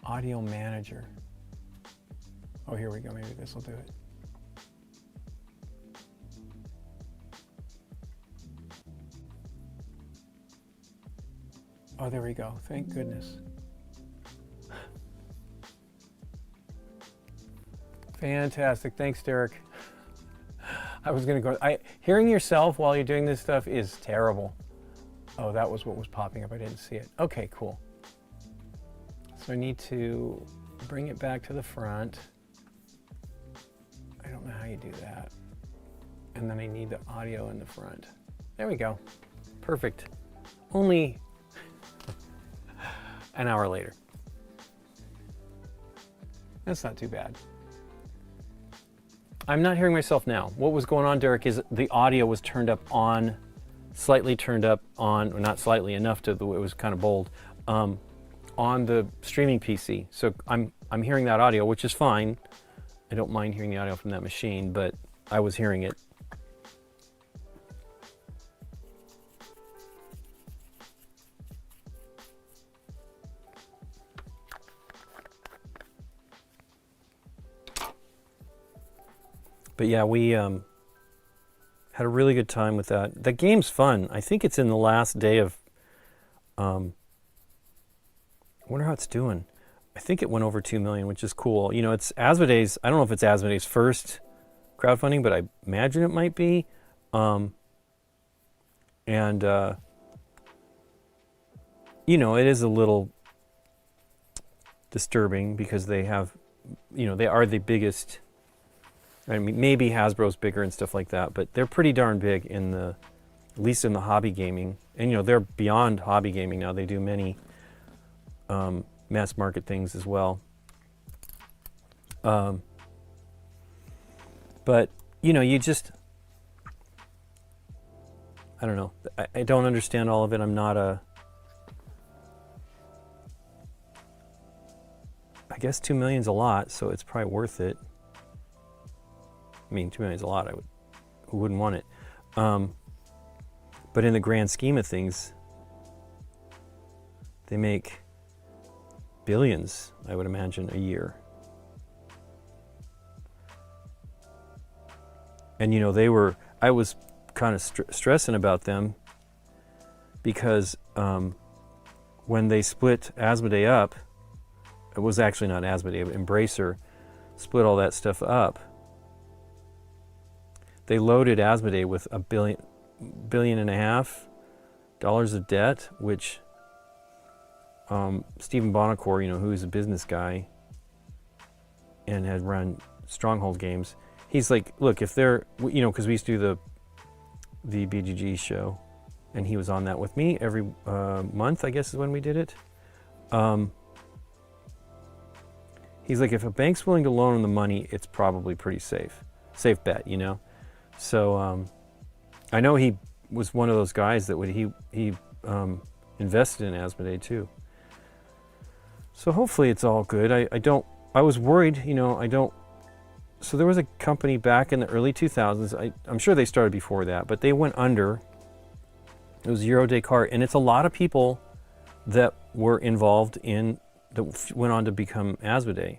Audio manager. Oh, here we go. Maybe this will do it. Oh, there we go. Thank goodness. Fantastic. Thanks, Derek. I was going to go. Hearing yourself while you're doing this stuff is terrible. Oh, that was what was popping up. I didn't see it. Okay, cool. So I need to bring it back to the front. I don't know how you do that. And then I need the audio in the front. There we go. Perfect. Only an hour later. That's not too bad. I'm not hearing myself now. What was going on, Derek, is the audio was turned up on, slightly turned up on, or not slightly, enough to, it was kind of bold, on the streaming PC. So I'm hearing that audio, which is fine. I don't mind hearing the audio from that machine, but I was hearing it. But yeah, we had a really good time with that. The game's fun. I think it's in the last day of, I wonder how it's doing. I think it went over 2 million, which is cool. You know, it's Asmodee's, I don't know if it's Asmodee's first crowdfunding, but I imagine it might be. You know, it is a little disturbing because they have, you know, they are the biggest. I mean, maybe Hasbro's bigger and stuff like that, but they're pretty darn big in the, at least in the hobby gaming. And, you know, they're beyond hobby gaming now. They do many mass market things as well. But, you know, you just, I don't know. I don't understand all of it. I'm not a... I guess 2 million's a lot, so it's probably worth it. I mean, 2 million's a lot. Who wouldn't want it? But in the grand scheme of things, they make billions, I would imagine, a year. And you know, I was kind of stressing about them because when they split Asmodee up, it was actually not Asmodee, but Embracer split all that stuff up. They loaded Asmodee with $1.5 billion of debt, which Stephen Bonacore, you know, who is a business guy and had run Stronghold Games, he's like, look, if they're, you know, because we used to do the BGG show, and he was on that with me every month, I guess is when we did it. He's like, if a bank's willing to loan him the money, it's probably pretty safe bet, you know. So I know he was one of those guys that he invested in Asmodee too. So hopefully it's all good. I was worried, you know, so there was a company back in the early 2000s, I'm sure they started before that, but they went under. It was Euro Descartes, and it's a lot of people that were involved in, that went on to become Asmodee.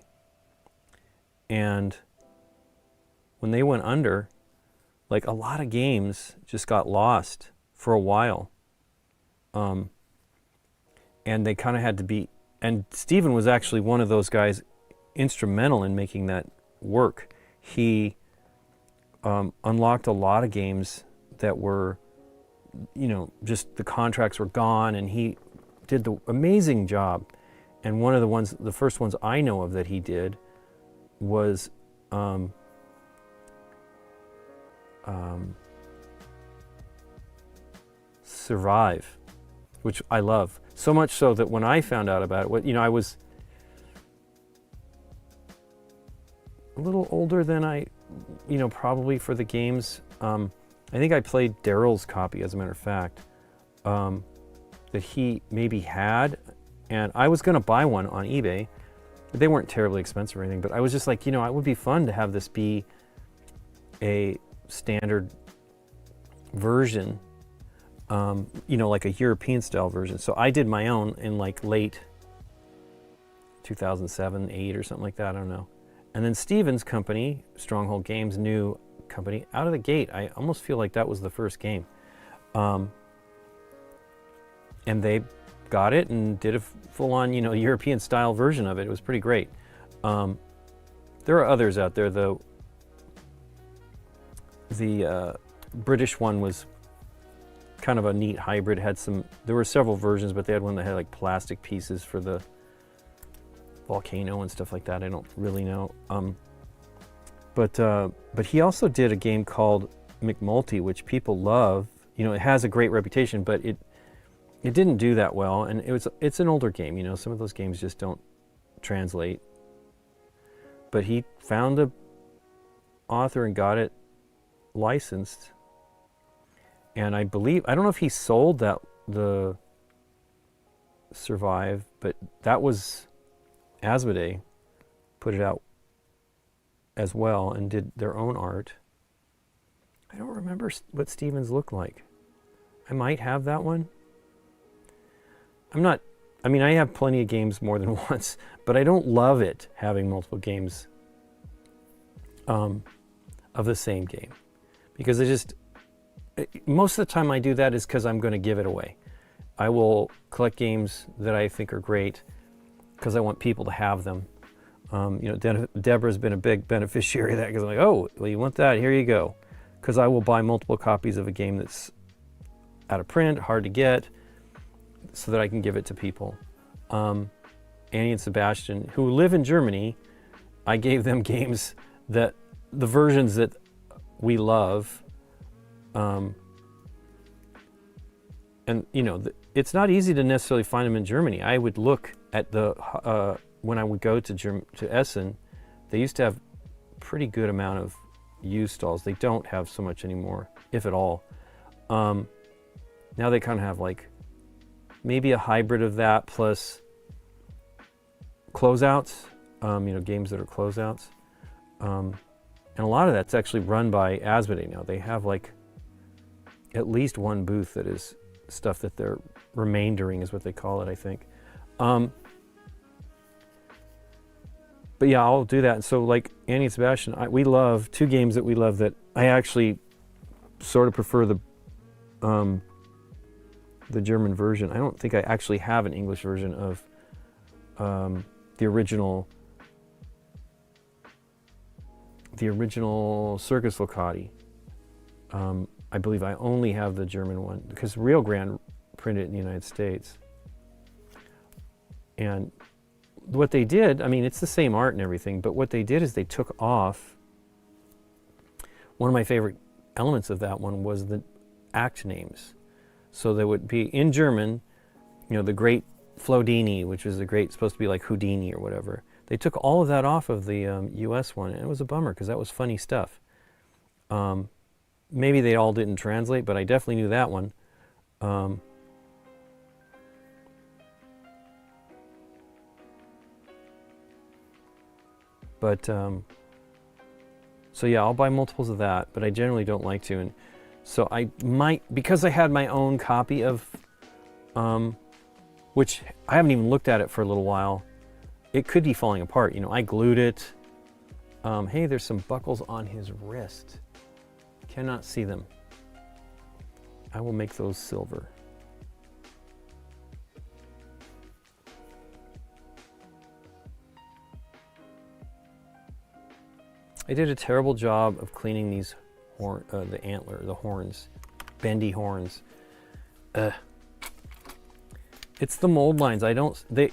And when they went under, like a lot of games just got lost for a while. And they kind of had to be, and Stephen was actually one of those guys instrumental in making that work. He unlocked a lot of games that were, you know, just the contracts were gone, and he did the amazing job. And one of the first ones I know of that he did was Survive, which I love. So much so that when I found out about it, you know, I was a little older than you know, probably for the games. I think I played Daryl's copy, as a matter of fact, that he maybe had, and I was going to buy one on eBay. They weren't terribly expensive or anything, but I was just like, you know, it would be fun to have this be a standard version, you know, like a European style version. So I did my own in like late 2007, 8 or something like that, I don't know. And then Steven's company, Stronghold Games, new company, out of the gate, I almost feel like that was the first game. And they got it and did a full-on, you know, European style version of it. It was pretty great. There are others out there, though. The British one was kind of a neat hybrid. There were several versions, but they had one that had like plastic pieces for the volcano and stuff like that. I don't really know. But he also did a game called McMulti, which people love. You know, it has a great reputation, but it didn't do that well, and it's an older game. You know, some of those games just don't translate. But he found a author and got it licensed, and I don't know if he sold the Survive, but that was Asmodee put it out as well and did their own art. I don't remember what Stevens looked like. I might have that one. I have plenty of games more than once, but I don't love it having multiple games of the same game, because most of the time I do that is because I'm going to give it away. I will collect games that I think are great because I want people to have them. You know, Deborah's been a big beneficiary of that, because I'm like, oh, well, you want that? Here you go. Because I will buy multiple copies of a game that's out of print, hard to get, so that I can give it to people. Annie and Sebastian, who live in Germany, I gave them games that, the versions that we love. And, you know, it's not easy to necessarily find them in Germany. I would look at when I would go to Essen, they used to have a pretty good amount of used stalls. They don't have so much anymore, if at all. Now they kind of have like maybe a hybrid of that plus closeouts, games that are closeouts. And a lot of that's actually run by Asmodee now. They have like at least one booth that is stuff that they're remaindering is what they call it, I think. But yeah, I'll do that. And so like Annie and Sebastian, we love two games that we love that I actually sort of prefer the German version. I don't think I actually have an English version of the original Circus Locati. I believe I only have the German one because Rio Grande printed it in the United States. And what they did, I mean, it's the same art and everything, but what they did is they took off, one of my favorite elements of that one was the act names. So there would be, in German, the great Flodini, which was supposed to be like Houdini or whatever. They took all of that off of the US one, and it was a bummer because that was funny stuff. Maybe they all didn't translate, but I definitely knew that one. So yeah, I'll buy multiples of that, but I generally don't like to. And so I might, because I had my own copy of, which I haven't even looked at it for a little while, it could be falling apart. I glued it. Hey, there's some buckles on his wrist. Cannot see them. I will make those silver. I did a terrible job of cleaning these the horns, bendy horns. It's the mold lines.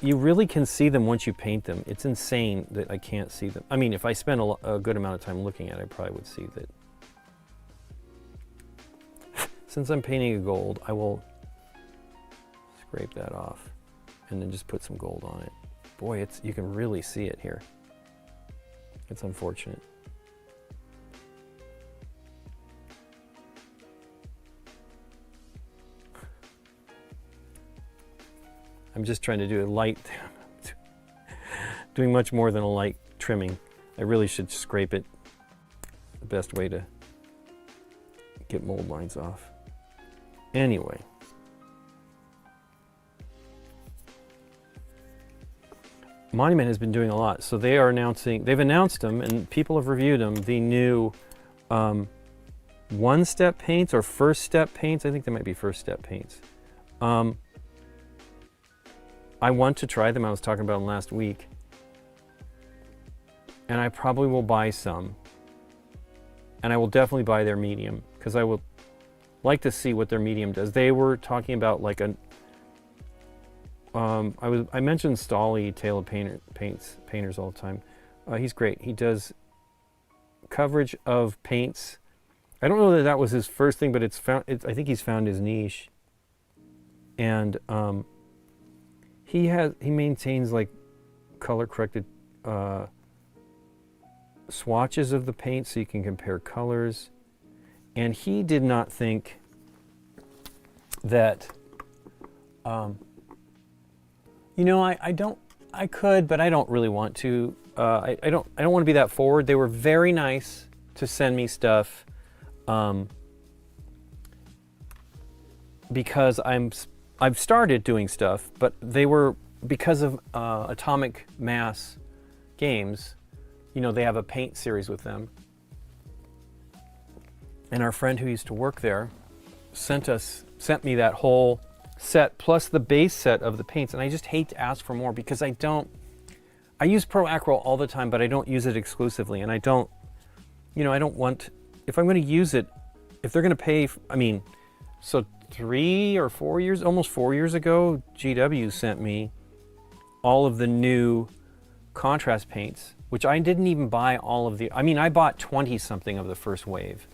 You really can see them once you paint them. It's insane that I can't see them. I mean, if I spent a good amount of time looking at it, I probably would see that. Since I'm painting a gold, I will scrape that off and then just put some gold on it. Boy, you can really see it here. It's unfortunate. I'm just trying to do a light, doing much more than a light trimming. I really should scrape it. The best way to get mold lines off. Anyway. Monument has been doing a lot. So they've announced them and people have reviewed them, the new one-step paints or first-step paints. I think they might be first-step paints. I want to try them. I was talking about them last week. And I probably will buy some. And I will definitely buy their medium because I would like to see what their medium does. They were talking about like I mentioned Stolly, Tale of Painters all the time. He's great. He does coverage of paints. I don't know that was his first thing, but I think he's found his niche. And he maintains like color corrected swatches of the paint so you can compare colors. And he did not think that I could, but I don't really want to. I don't want to be that forward. They were very nice to send me stuff because I've started doing stuff, but they were because of Atomic Mass Games. They have a paint series with them, and our friend who used to work there sent me that whole set plus the base set of the paints, and I just hate to ask for more because I use Pro Acryl all the time, but I don't use it exclusively, and I don't want, if I'm going to use it, if they're going to pay, so 3 or 4 years, almost 4 years ago, GW sent me all of the new contrast paints, which I didn't even buy all of I bought 20 something of the first wave.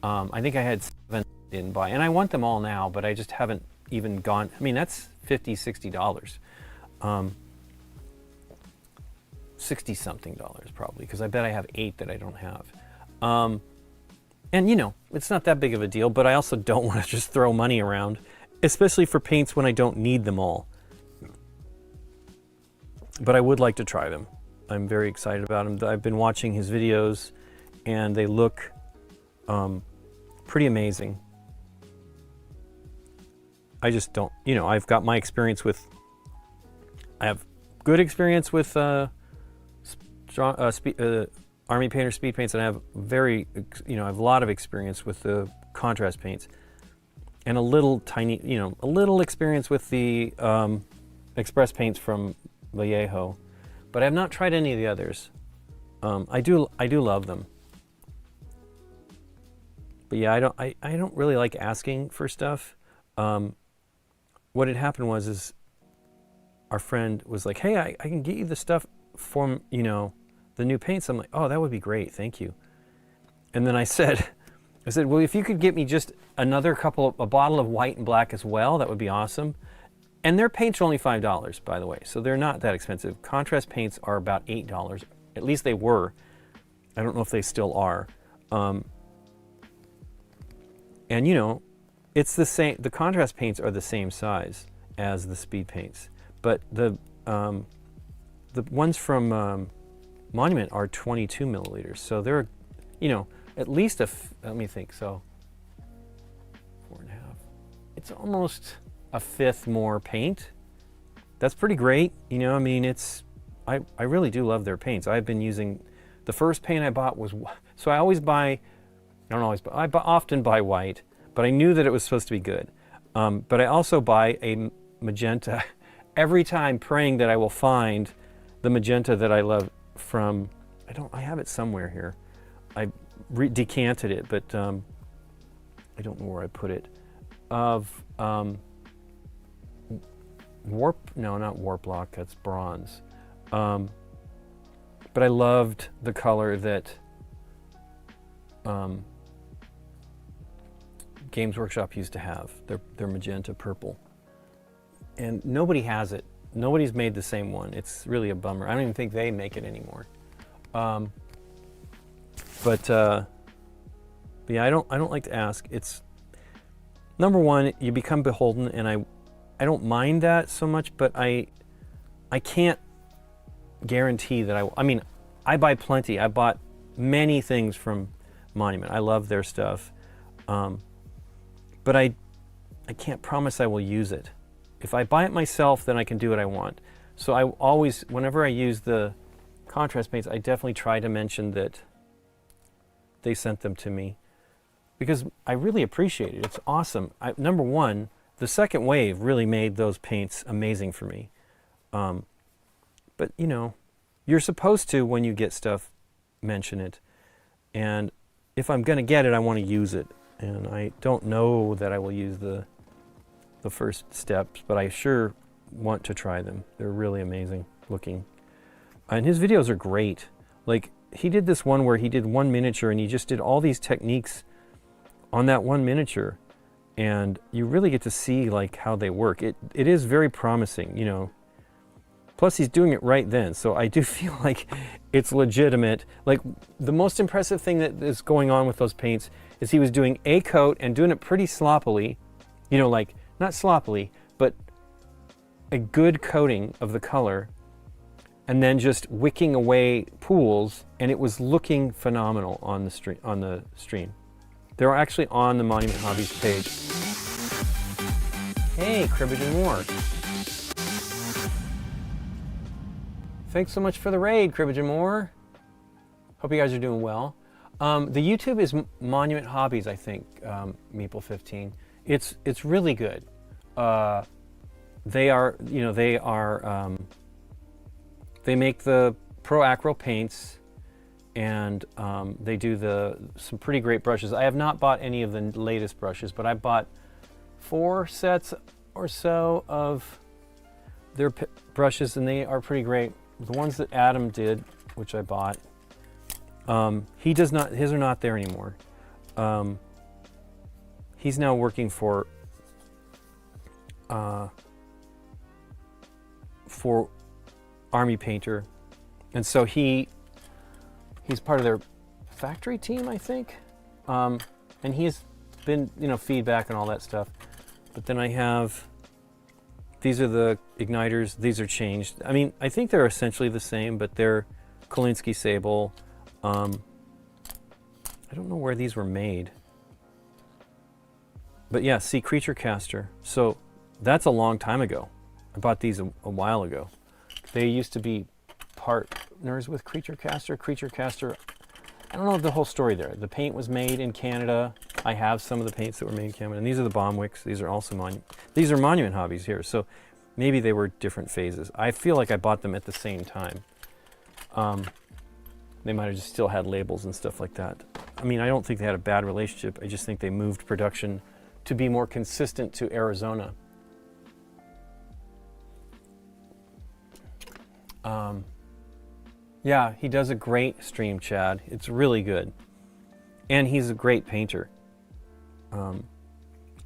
I think I had 7 I didn't buy, and I want them all now, but I just haven't even gone. That's $50-$60. 60 something dollars probably, because I bet I have 8 that I don't have. And it's not that big of a deal, but I also don't want to just throw money around especially for paints when I don't need them all. But I would like to try them. I'm very excited about them. I've been watching his videos, and they look pretty amazing. I just don't, I've got my experience with, I have good experience with Army Painter speed paints, and I have I have a lot of experience with the contrast paints, and a little experience with the express paints from Vallejo, but I have not tried any of the others. I do love them. But yeah, I don't really like asking for stuff. What had happened was our friend was like, hey, I can get you the stuff from, the new paints. I'm like, oh, that would be great, thank you. And then I said, well, if you could get me just a bottle of white and black as well, that would be awesome. And their paints are only $5, by the way, so they're not that expensive. Contrast paints are about $8, at least they were. I don't know if they still are. And it's the same. The contrast paints are the same size as the speed paints, but the ones from Monument are 22 milliliters. So they're, at least let me think. So 4.5. It's almost a fifth more paint. That's pretty great. I really do love their paints. I've been using, the first paint I bought was, so I often buy white. But I knew that it was supposed to be good. But I also buy a magenta every time, praying that I will find the magenta that I love from, I have it somewhere here. I decanted it, but I don't know where I put it. Of not warp lock, that's bronze. But I loved the color that Games Workshop used to have, their magenta purple. And nobody has it. Nobody's made the same one. It's really a bummer. I don't even think they make it anymore. But yeah, I don't like to ask. It's, number one, you become beholden, and I don't mind that so much, but I can't guarantee that I buy plenty. I bought many things from Monument. I love their stuff. But I can't promise I will use it. If I buy it myself, then I can do what I want. So I always, whenever I use the contrast paints, I definitely try to mention that they sent them to me, because I really appreciate it. It's awesome. Number one, the second wave really made those paints amazing for me. But you're supposed to, when you get stuff, mention it. And if I'm going to get it, I want to use it. And I don't know that I will use the first steps, but I sure want to try them. They're really amazing looking. And his videos are great. Like, he did this one where he did one miniature, and he just did all these techniques on that one miniature. And you really get to see like how they work. It is very promising, Plus he's doing it right then. So I do feel like it's legitimate. Like, the most impressive thing that is going on with those paints is he was doing a coat and doing it pretty sloppily, like, not sloppily, but a good coating of the color, and then just wicking away pools, and it was looking phenomenal on the stream. They're actually on the Monument Hobbies page. Hey, Cribbage and More. Thanks so much for the raid, Cribbage and More. Hope you guys are doing well. The YouTube is Monument Hobbies, I think, Meeple15. It's really good. They make the Pro Acryl paints, and they do some pretty great brushes. I have not bought any of the latest brushes, but I bought 4 sets or so of their brushes, and they are pretty great. The ones that Adam did, which I bought, he does not. His are not there anymore. He's now working for Army Painter, and so he's part of their factory team, I think. And he's been, feedback and all that stuff. But then I have, these are the igniters. These are changed. I mean, I think they're essentially the same, but they're Kolinsky Sable. I don't know where these were made. But yeah, see, Creature Caster. So that's a long time ago. I bought these a while ago. They used to be partners with Creature Caster. Creature Caster, I don't know the whole story there. The paint was made in Canada. I have some of the paints that were made in Canada. And these are the bomb wicks. These are also these are Monument Hobbies here. So maybe they were different phases. I feel like I bought them at the same time. They might have just still had labels and stuff like that. I mean, I don't think they had a bad relationship. I just think they moved production to be more consistent to Arizona. Yeah, he does a great stream, Chad. It's really good. And he's a great painter.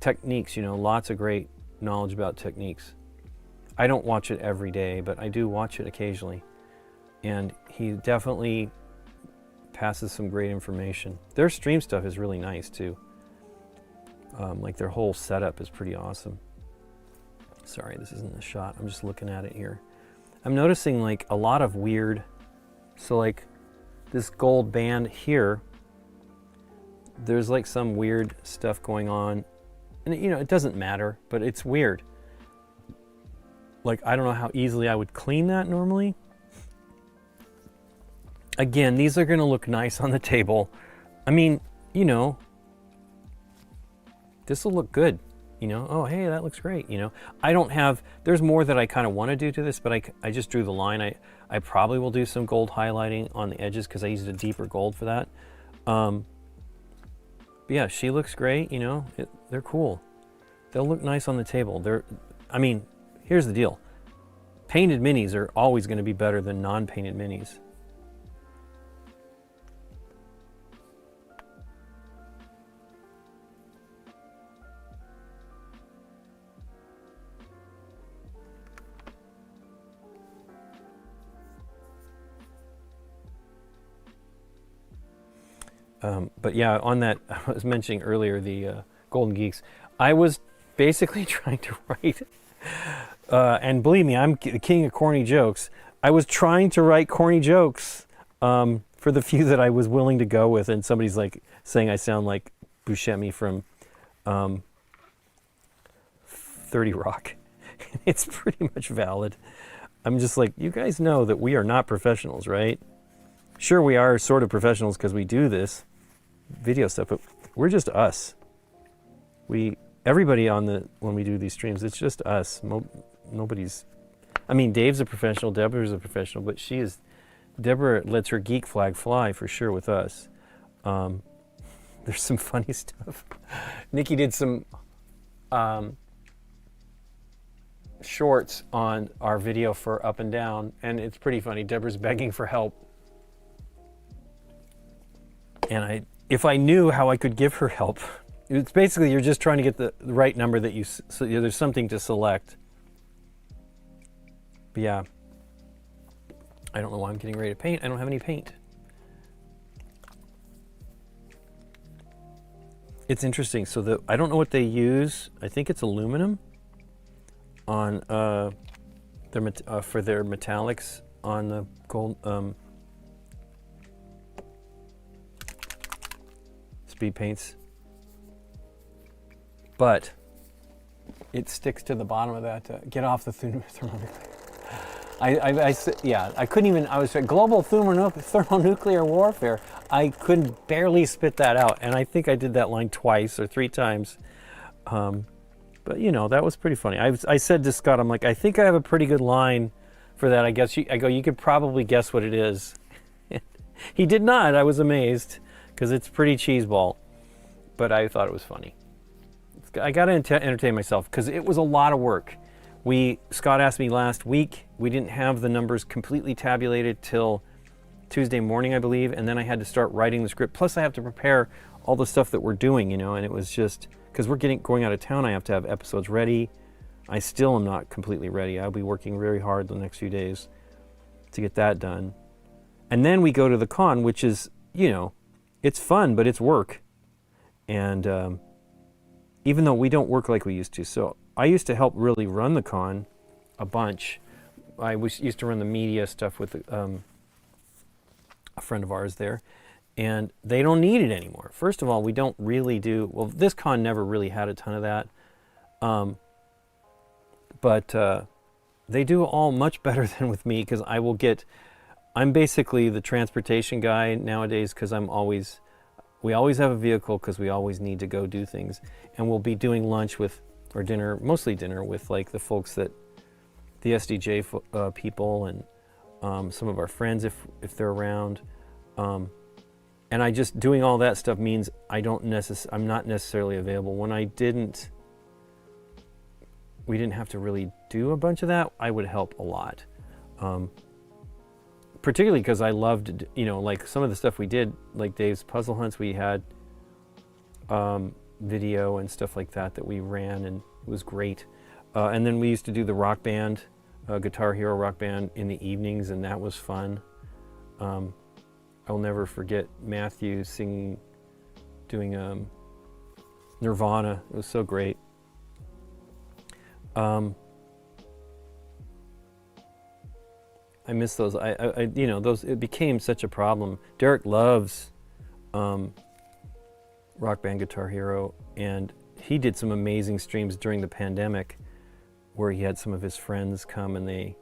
Techniques, you know, lots of great knowledge about techniques. I don't watch it every day, but I do watch it occasionally. And he definitely passes some great information. Their stream stuff is really nice too. Like their whole setup is pretty awesome. Sorry, this isn't the shot. I'm just looking at it here. I'm noticing like a lot of weird, so like this gold band here, there's like some weird stuff going on. And you know, it doesn't matter, but it's weird. Like, I don't know how easily I would clean that normally. Again, these are gonna look nice on the table. I mean, you know, this will look good. You know, oh, hey, that looks great. You know, I don't have, there's more that I kind of want to do to this, but I just drew the line. I probably will do some gold highlighting on the edges because I used a deeper gold for that. But yeah, she looks great. You know, they're cool. They'll look nice on the table. I mean, here's the deal. Painted minis are always going to be better than non-painted minis. But yeah, on that, I was mentioning earlier the Golden Geeks. I was basically trying to write, and believe me, I'm the king of corny jokes. I was trying to write corny jokes for the few that I was willing to go with, and somebody's like saying I sound like Buscemi from 30 Rock. It's pretty much valid. I'm just like, you guys know that we are not professionals, right? Sure, we are sort of professionals because we do this video stuff, but we're just us. Everybody when we do these streams, it's just us. Nobody's, I mean, Dave's a professional, Deborah's a professional, but Deborah lets her geek flag fly for sure with us. There's some funny stuff. Nikki did some shorts on our video for Up and Down, and it's pretty funny. Deborah's begging for help. And if I knew how I could give her help, it's basically you're just trying to get the right number that so there's something to select. But yeah, I don't know why I'm getting ready to paint. I don't have any paint. It's interesting. So I don't know what they use. I think it's aluminum on for their metallics on the gold. Speed paints, but it sticks to the bottom of that. Get off the thermonuclear. I couldn't even. I was global thermonuclear warfare. I couldn't barely spit that out, and I think I did that line twice or three times. But you know, that was pretty funny. I said to Scott, I'm like, I think I have a pretty good line for that. I guess you could probably guess what it is. He did not. I was amazed. Because it's pretty cheeseball, but I thought it was funny. I got to entertain myself because it was a lot of work. Scott asked me last week. We didn't have the numbers completely tabulated till Tuesday morning, I believe, and then I had to start writing the script. Plus, I have to prepare all the stuff that we're doing, you know. And it was just because we're going out of town. I have to have episodes ready. I still am not completely ready. I'll be working very hard the next few days to get that done, and then we go to the con, which is, you know. It's fun, but it's work. And even though we don't work like we used to. So I used to help really run the con a bunch. Used to run the media stuff with a friend of ours there, and they don't need it anymore. First of all, we don't really do, well, this con never really had a ton of that, but they do all much better than with me, because I'm basically the transportation guy nowadays, because we always have a vehicle, because we always need to go do things, and we'll be doing lunch with, or dinner, mostly dinner with like the folks that, the SDJ people, and some of our friends if they're around, and I just, doing all that stuff means I'm not necessarily available. When we didn't have to really do a bunch of that, I would help a lot, particularly because I loved, like some of the stuff we did, like Dave's puzzle hunts. We had video and stuff like that we ran, and it was great. And then we used to do the rock band, Guitar Hero rock band in the evenings, and that was fun. I'll never forget Matthew doing Nirvana. It was so great. I miss those. Those, it became such a problem. Derek loves Rock Band Guitar Hero, and he did some amazing streams during the pandemic where he had some of his friends come, and they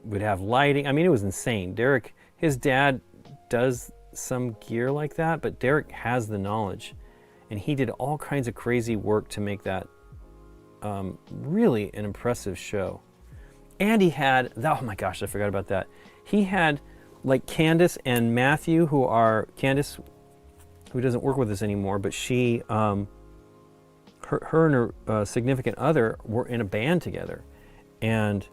would have lighting. I mean, it was insane. Derek, his dad does some gear like that, but Derek has the knowledge, and he did all kinds of crazy work to make that really an impressive show. And he had, oh my gosh, I forgot about that. He had like Candace and Matthew, Candace, who doesn't work with us anymore, but she, her and her significant other were in a band together, and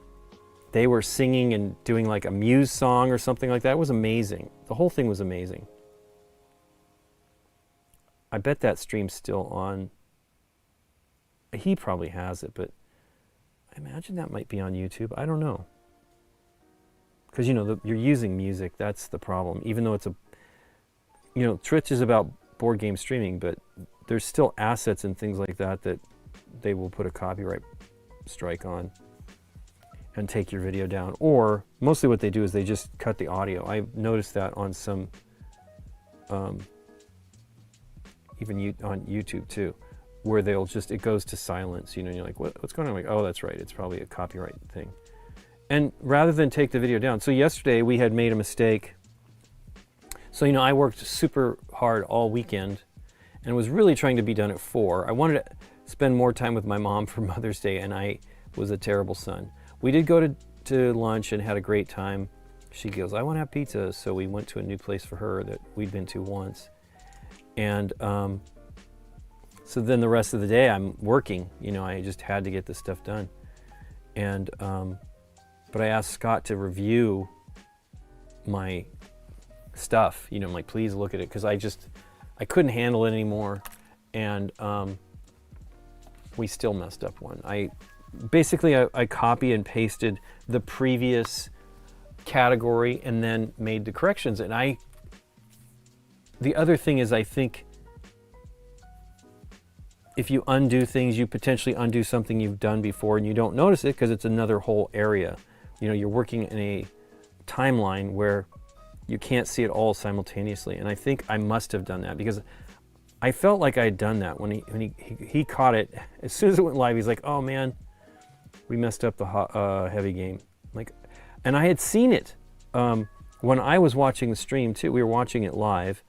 they were singing and doing like a Muse song or something like that. It was amazing. The whole thing was amazing. I bet that stream's still on. He probably has it, but I imagine that might be on YouTube. I don't know. Because, you're using music. That's the problem. Even though it's Twitch is about board game streaming, but there's still assets and things like that they will put a copyright strike on and take your video down. Or mostly what they do is they just cut the audio. I've noticed that on some, even on YouTube too, where it goes to silence, and you're like, what's going on? I'm like, oh, that's right, it's probably a copyright thing. And rather than take the video down, so yesterday we had made a mistake. So, I worked super hard all weekend and was really trying to be done at 4. I wanted to spend more time with my mom for Mother's Day, and I was a terrible son. We did go to lunch and had a great time. She goes, I want to have pizza. So we went to a new place for her that we'd been to once. And so then the rest of the day I'm working. I just had to get this stuff done. And but I asked Scott to review my stuff. I'm like, please look at it, because I couldn't handle it anymore, and we still messed up one. I copy and pasted the previous category and then made the corrections. And the other thing is, I think if you undo things, you potentially undo something you've done before, and you don't notice it because it's another whole area. You're working in a timeline where you can't see it all simultaneously. And I think I must have done that, because I felt like I had done that when he caught it. As soon as it went live, he's like, oh man, we messed up the heavy game. And I had seen it when I was watching the stream too. We were watching it live,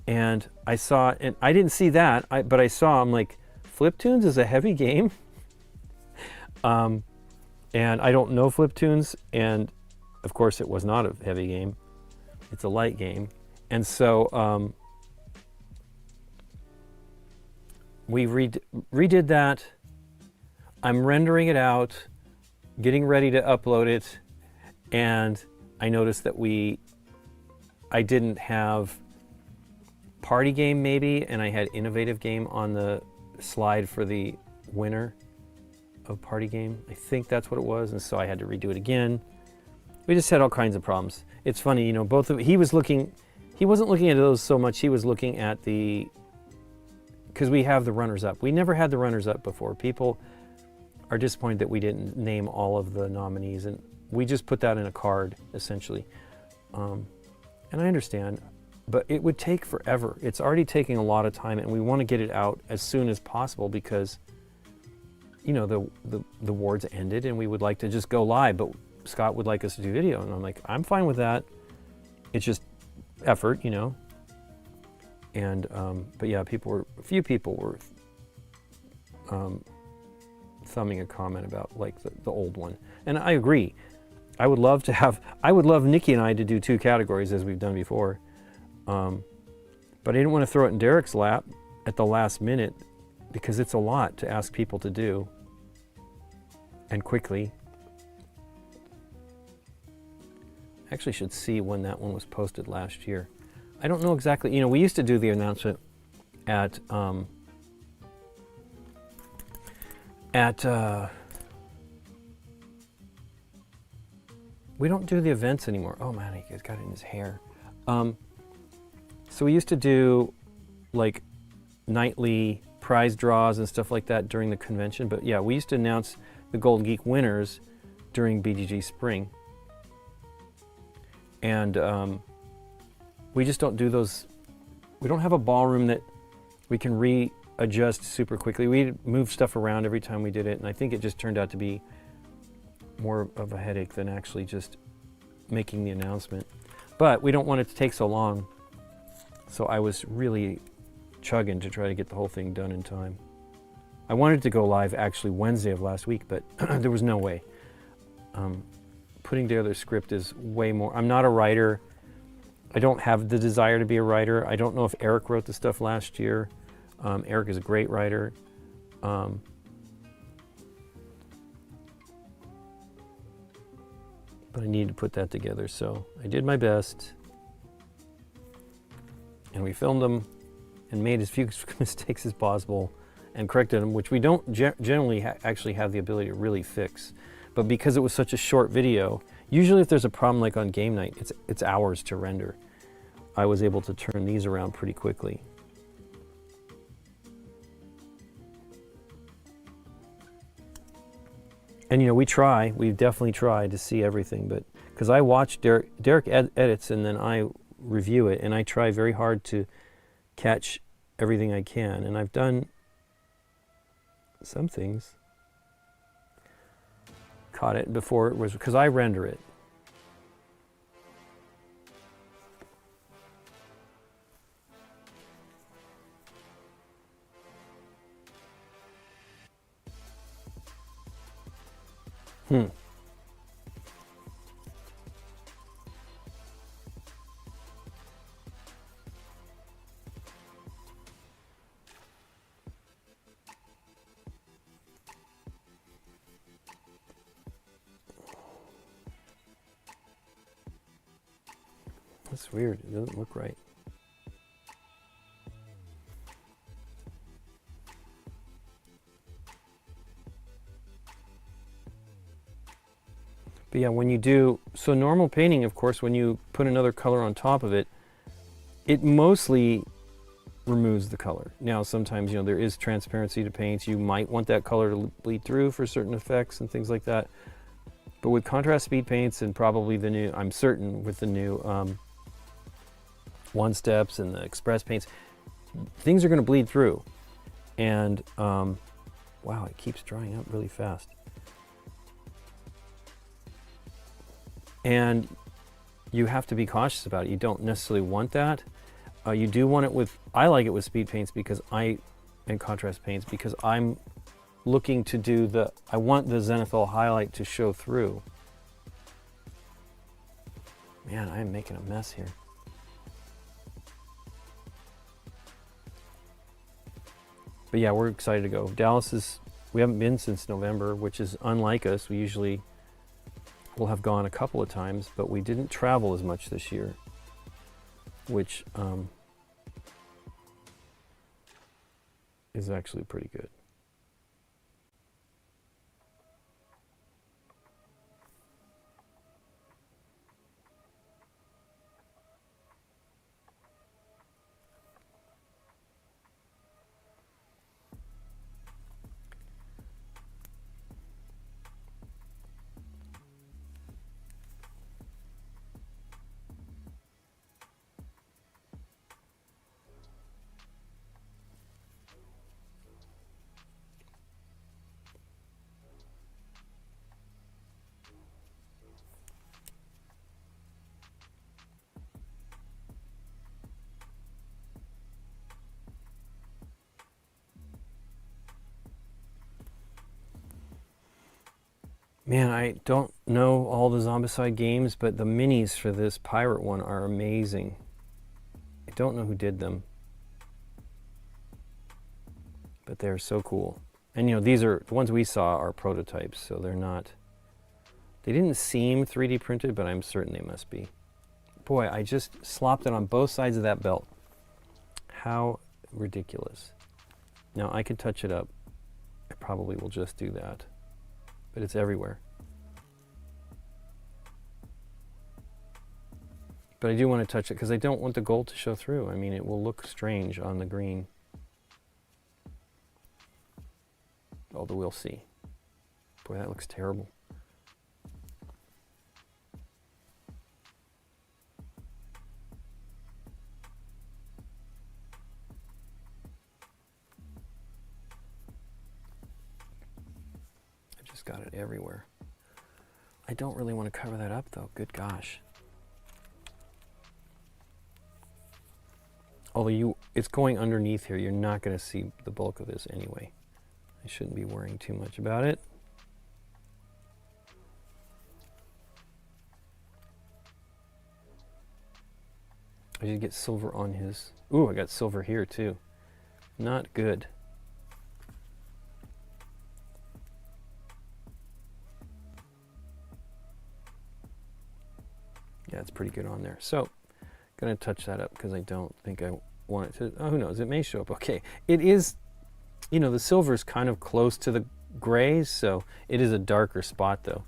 and I saw, and I didn't see that, but I saw, I'm like, Fliptoons is a heavy game? And I don't know Fliptoons, and of course it was not a heavy game. It's a light game. And so we redid that. I'm rendering it out, getting ready to upload it, and I noticed that I didn't have party game maybe, and I had innovative game on the slide for the winner of party game. I think that's what it was, and so I had to redo it again. We just had all kinds of problems. It's funny, he wasn't looking at those so much. He was looking at the because we have the runners up. We never had the runners up before. People are disappointed that we didn't name all of the nominees, and we just put that in a card, essentially. And I understand, but it would take forever. It's already taking a lot of time, and we want to get it out as soon as possible because, you know, the awards ended, and we would like to just go live, but Scott would like us to do video, and I'm like, I'm fine with that. It's just effort, you know. And but yeah, a few people were thumbing a comment about like the old one, and I agree. I would love Nikki and I to do 2 categories as we've done before, but I didn't want to throw it in Derek's lap at the last minute because it's a lot to ask people to do and quickly. I actually should see when that one was posted last year. I don't know exactly. You know, we used to do the announcement at we don't do the events anymore. Oh man, he got it in his hair. So we used to do like nightly prize draws and stuff like that during the convention. But yeah, we used to announce the Golden Geek winners during BGG Spring. And we just don't do those. We don't have a ballroom that we can readjust super quickly. We move stuff around every time we did it, and I think it just turned out to be more of a headache than actually just making the announcement. But we don't want it to take so long, so I was really chugging to try to get the whole thing done in time. I wanted to go live actually Wednesday of last week, but there was no way. Putting together a script is way more. I'm not a writer. I don't have the desire to be a writer. I don't know if Eric wrote the stuff last year. Eric is a great writer. But I needed to put that together, so I did my best. And we filmed them and made as few mistakes as possible and corrected them, which we don't generally actually have the ability to really fix. But because it was such a short video, usually if there's a problem like on GameNight, it's hours to render. I was able to turn these around pretty quickly. And you know, we definitely try to see everything, but because I watch Derek edits and then I review it, and I try very hard to catch everything I can, and I've done some things. Caught it before it was, because I render it. That's weird. It doesn't look right. But yeah, when you do, so normal painting, of course, when you put another color on top of it, it mostly removes the color. Now, sometimes, you know, there is transparency to paints. You might want that color to bleed through for certain effects and things like that. But with contrast speed paints and probably the new, I'm certain with the new one steps and the express paints, things are going to bleed through. And wow, it keeps drying up really fast. And you have to be cautious about it. You don't necessarily want that. You do want it with, I like it with speed paints because and contrast paints because I'm looking to do I want the zenithal highlight to show through. Man, I am making a mess here. But yeah, we're excited to go. Dallas we haven't been since November, which is unlike us. We usually will have gone a couple of times, but we didn't travel as much this year, which is actually pretty good. Man, I don't know all the Zombicide games, but the minis for this pirate one are amazing. I don't know who did them, but they're so cool. And you know, these are, the ones we saw are prototypes, so they're not, they didn't seem 3D printed, but I'm certain they must be. Boy, I just slopped it on both sides of that belt. How ridiculous. Now I could touch it up. I probably will just do that. But it's everywhere. But I do want to touch it because I don't want the gold to show through. I mean, it will look strange on the green. Although we'll see. Boy, that looks terrible. I just got it everywhere. I don't really want to cover that up though, good gosh. Although it's going underneath here, you're not going to see the bulk of this anyway. I shouldn't be worrying too much about it. I did get silver on his... Ooh, I got silver here too. Not good. Yeah, it's pretty good on there. So, gonna touch that up because I don't think I want it to... Oh, who knows? It may show up okay. It is... You know, the silver is kind of close to the grays, so it is a darker spot though.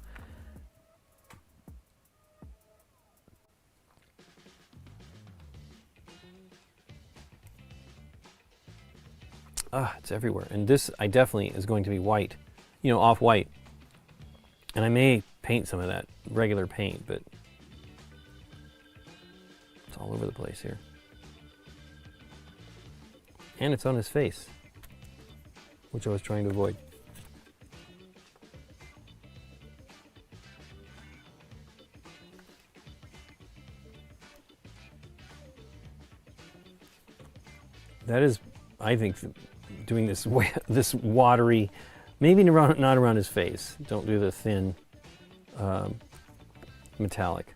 Ah, it's everywhere. And this, I definitely is going to be white, you know, off-white. And I may paint some of that regular paint, but it's all over the place here. And it's on his face, which I was trying to avoid. That is, I think, doing this this watery, maybe not around his face. Don't do the thin metallic.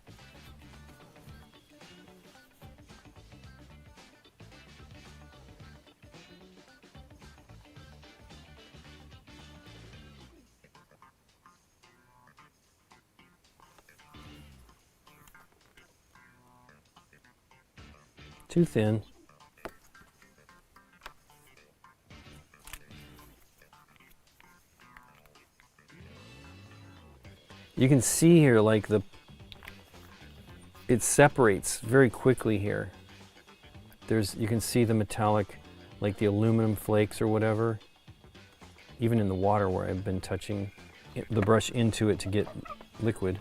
Too thin. You can see here, like it separates very quickly here. You can see the metallic, like the aluminum flakes or whatever, even in the water where I've been touching the brush into it to get liquid.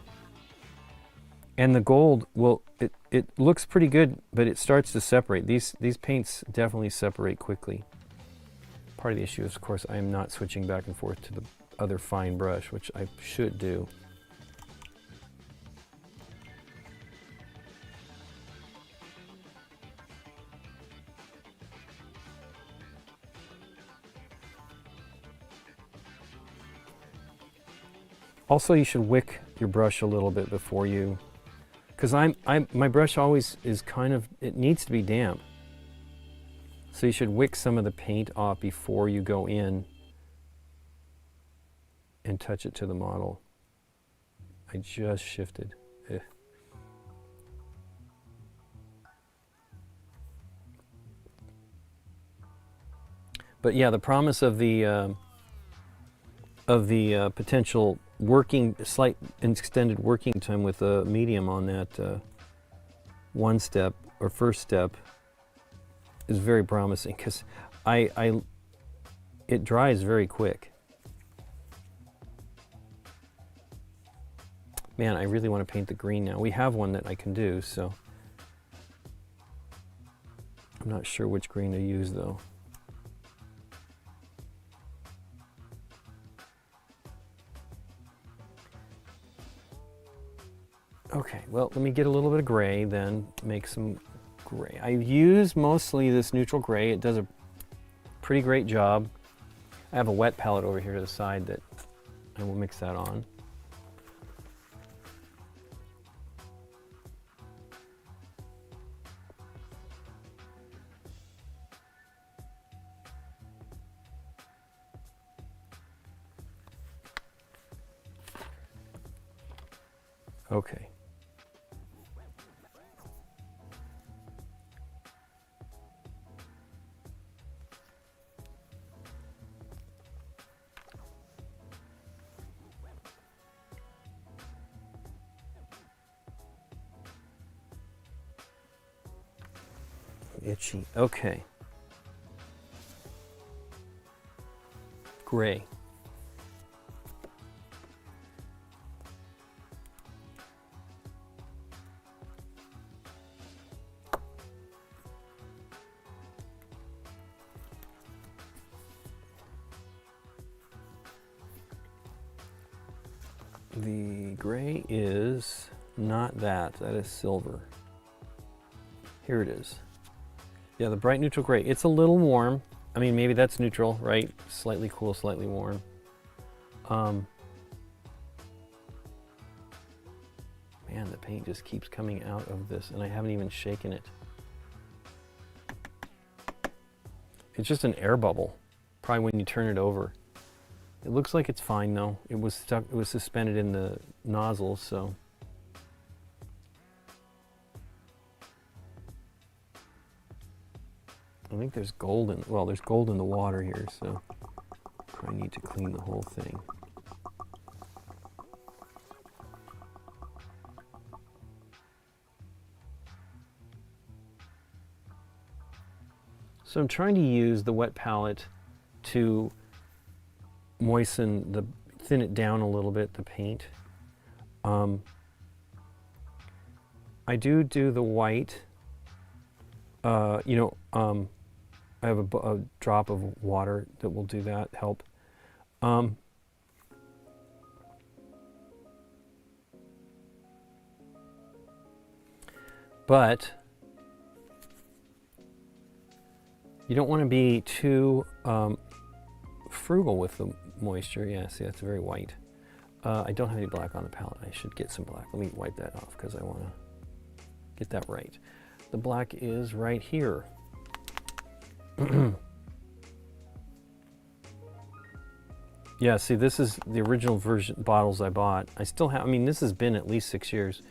And the gold, well, it looks pretty good, but it starts to separate. These paints definitely separate quickly. Part of the issue is, of course, I am not switching back and forth to the other fine brush, which I should do. Also, you should wick your brush a little bit before you, because my brush always is kind of, it needs to be damp. So you should wick some of the paint off before you go in and touch it to the model. I just shifted. Ugh. But yeah, the promise of the potential slight extended working time with a medium on that one step or first step is very promising, because it dries very quick. Man, I really want to paint the green now. We have one that I can do, so I'm not sure which green to use though. Okay, well, let me get a little bit of gray, then make some gray. I use mostly this neutral gray. It does a pretty great job. I have a wet palette over here to the side that I will mix that on. Okay. Itchy. Okay. Gray. The gray is not that. That is silver. Here it is. Yeah, the bright neutral gray. It's a little warm. I mean, maybe that's neutral, right? Slightly cool, slightly warm. Man, the paint just keeps coming out of this, and I haven't even shaken it. It's just an air bubble, probably when you turn it over. It looks like it's fine though. It was stuck. It was suspended in the nozzle, so. I think there's gold in, well, there's gold in the water here, so I need to clean the whole thing. So I'm trying to use the wet palette to moisten thin it down a little bit, the paint. I do the white. I have a drop of water that will do that, help. But you don't want to be too frugal with the moisture. Yeah, see, that's very white. I don't have any black on the palette. I should get some black. Let me wipe that off because I want to get that right. The black is right here. Yeah, see, this is the original version bottles I bought. I still have, I mean, this has been at least 6 years.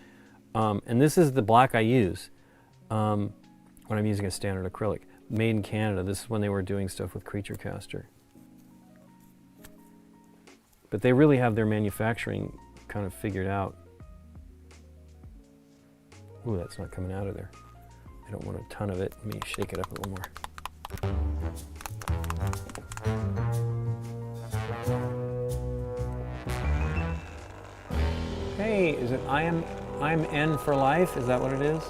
And this is the black I use when I'm using a standard acrylic. Made in Canada. This is when they were doing stuff with Creature Caster. But they really have their manufacturing kind of figured out. Ooh, that's not coming out of there. I don't want a ton of it. Let me shake it up a little more. Hey, is it I'm N for life? Is that what it is?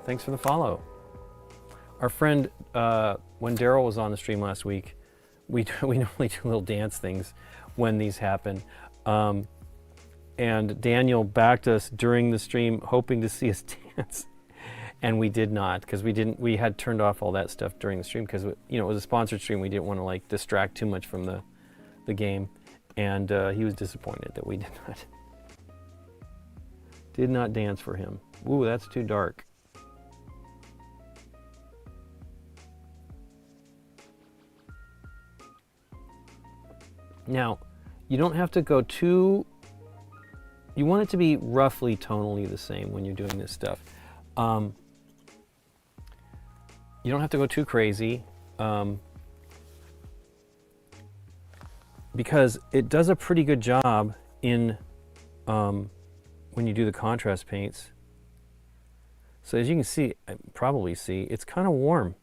Thanks for the follow. Our friend, when Daryl was on the stream last week, we normally do little dance things when these happen. And Daniel backed us during the stream, hoping to see us dance. And we did not, because we had turned off all that stuff during the stream, because it was a sponsored stream. We didn't want to like distract too much from the game. And he was disappointed that we did not dance for him. Ooh, that's too dark. Now, you don't have to go too, you want it to be roughly tonally the same when you're doing this stuff. You don't have to go too crazy because it does a pretty good job in when you do the contrast paints. So as you can see, probably see, it's kind of warm.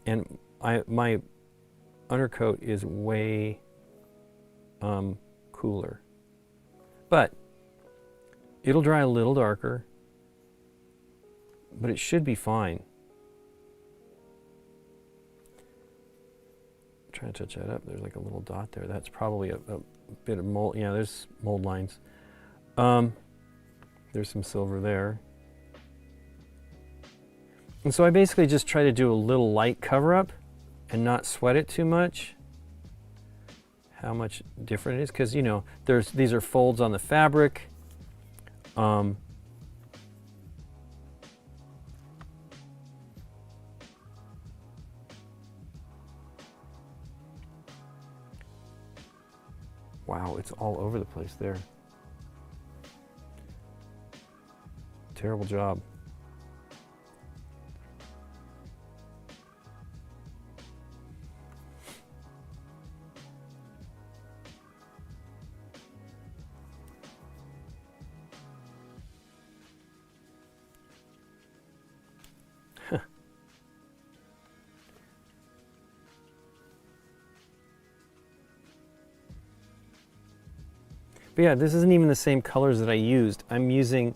And my undercoat is way cooler. But it'll dry a little darker, but it should be fine. I'm trying to touch that up. There's like a little dot there. That's probably a bit of mold. Yeah, there's mold lines. There's some silver there. And so I basically just try to do a little light cover up and not sweat it too much. How much different it is, because these are folds on the fabric. Wow, it's all over the place there. terrible job. But yeah, this isn't even the same colors that I used. I'm using,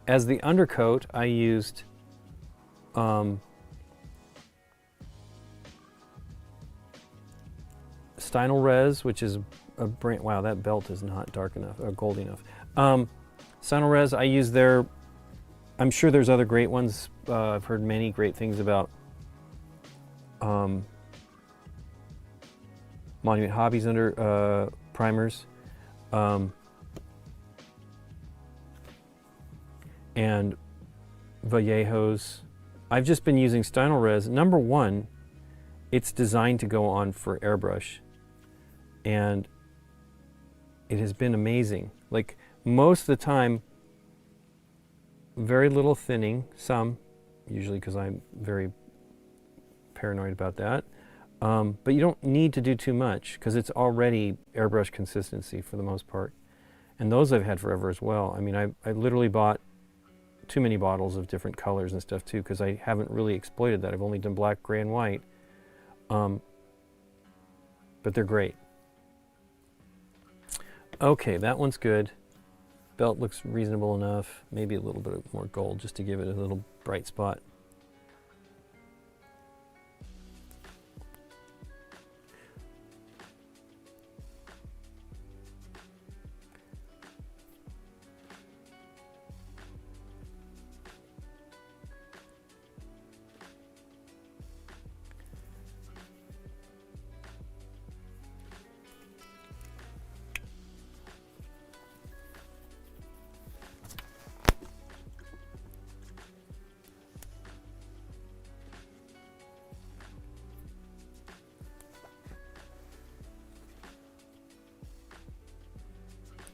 as the undercoat, I used Stynal Res, which is a brand. Wow, that belt is not dark enough or gold enough. Stynal Res, I use their. I'm sure there's other great ones. I've heard many great things about Monument Hobbies under primers. And Vallejo's. I've just been using Stynal Res. Number one, it's designed to go on for airbrush, and it has been amazing. Like most of the time, very little thinning, some, usually because I'm very paranoid about that. But you don't need to do too much because it's already airbrush consistency for the most part. And those I've had forever as well. I mean, I literally bought too many bottles of different colors and stuff too because I haven't really exploited that. I've only done black, gray, and white. But they're great. Okay, that one's good. Belt looks reasonable enough. Maybe a little bit more gold just to give it a little bright spot.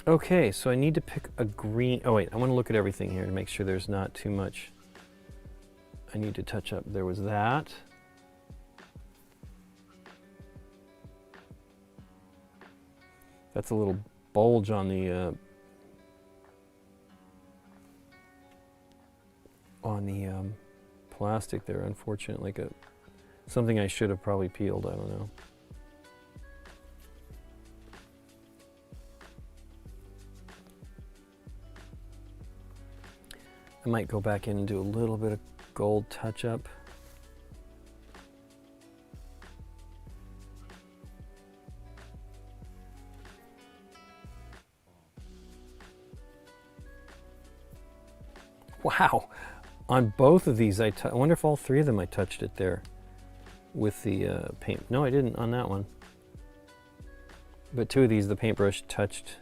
Okay, so I need to pick a green. Oh wait, I want to look at everything here to make sure there's not too much I need to touch up. There was that. That's a little bulge on the plastic there, unfortunately, like something I should have probably peeled, I don't know. I might go back in and do a little bit of gold touch-up. Wow, on both of these, I wonder if all three of them I touched it there with the paint. No, I didn't on that one. But two of these, the paintbrush touched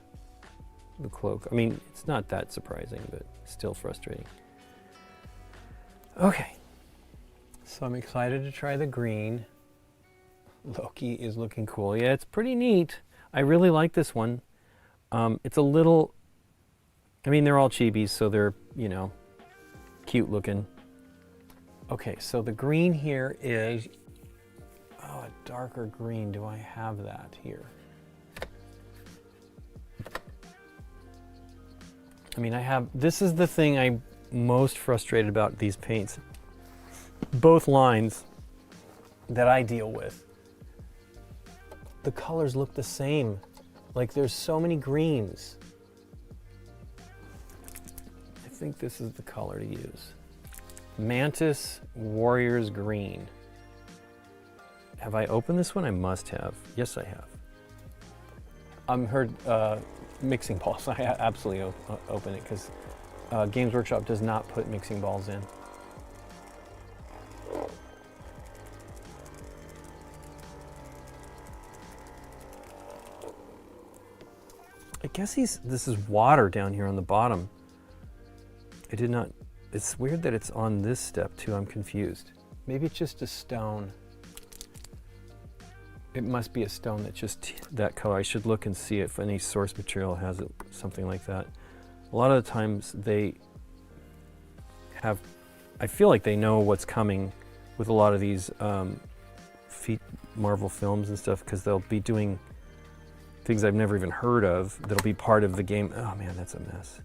the cloak. I mean, it's not that surprising, but still frustrating. Okay, so I'm excited to try the green. Loki is looking cool. Yeah, it's pretty neat. I really like this one. It's a little, I mean, they're all chibis, so they're, you know, cute looking. Okay, so the green here is, oh, a darker green. Do I have that here? I mean, I have, this is the thing I'm most frustrated about these paints. Both lines that I deal with, the colors look the same. Like there's so many greens. I think this is the color to use. Mantis Warriors Green. Have I opened this one? I must have. Yes, I have. Heard mixing balls. I absolutely open it because Games Workshop does not put mixing balls in. I guess this is water down here on the bottom. I did not, it's weird that it's on this step too. I'm confused. Maybe it's just a stone. It must be a stone that's just that color. I should look and see if any source material has it, something like that. A lot of the times they have, I feel like they know what's coming with a lot of these Marvel films and stuff, because they'll be doing things I've never even heard of that'll be part of the game. Oh man, that's a mess.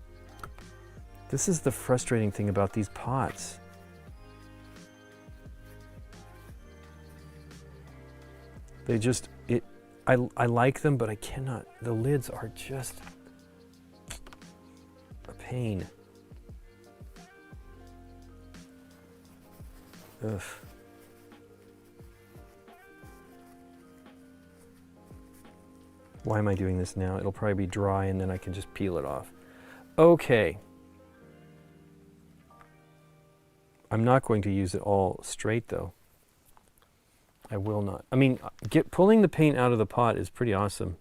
This is the frustrating thing about these pots. They just, I like them, but I cannot, the lids are just a pain. Ugh. Why am I doing this now? It'll probably be dry and then I can just peel it off. Okay. I'm not going to use it all straight though. I will not. I mean, pulling the paint out of the pot is pretty awesome.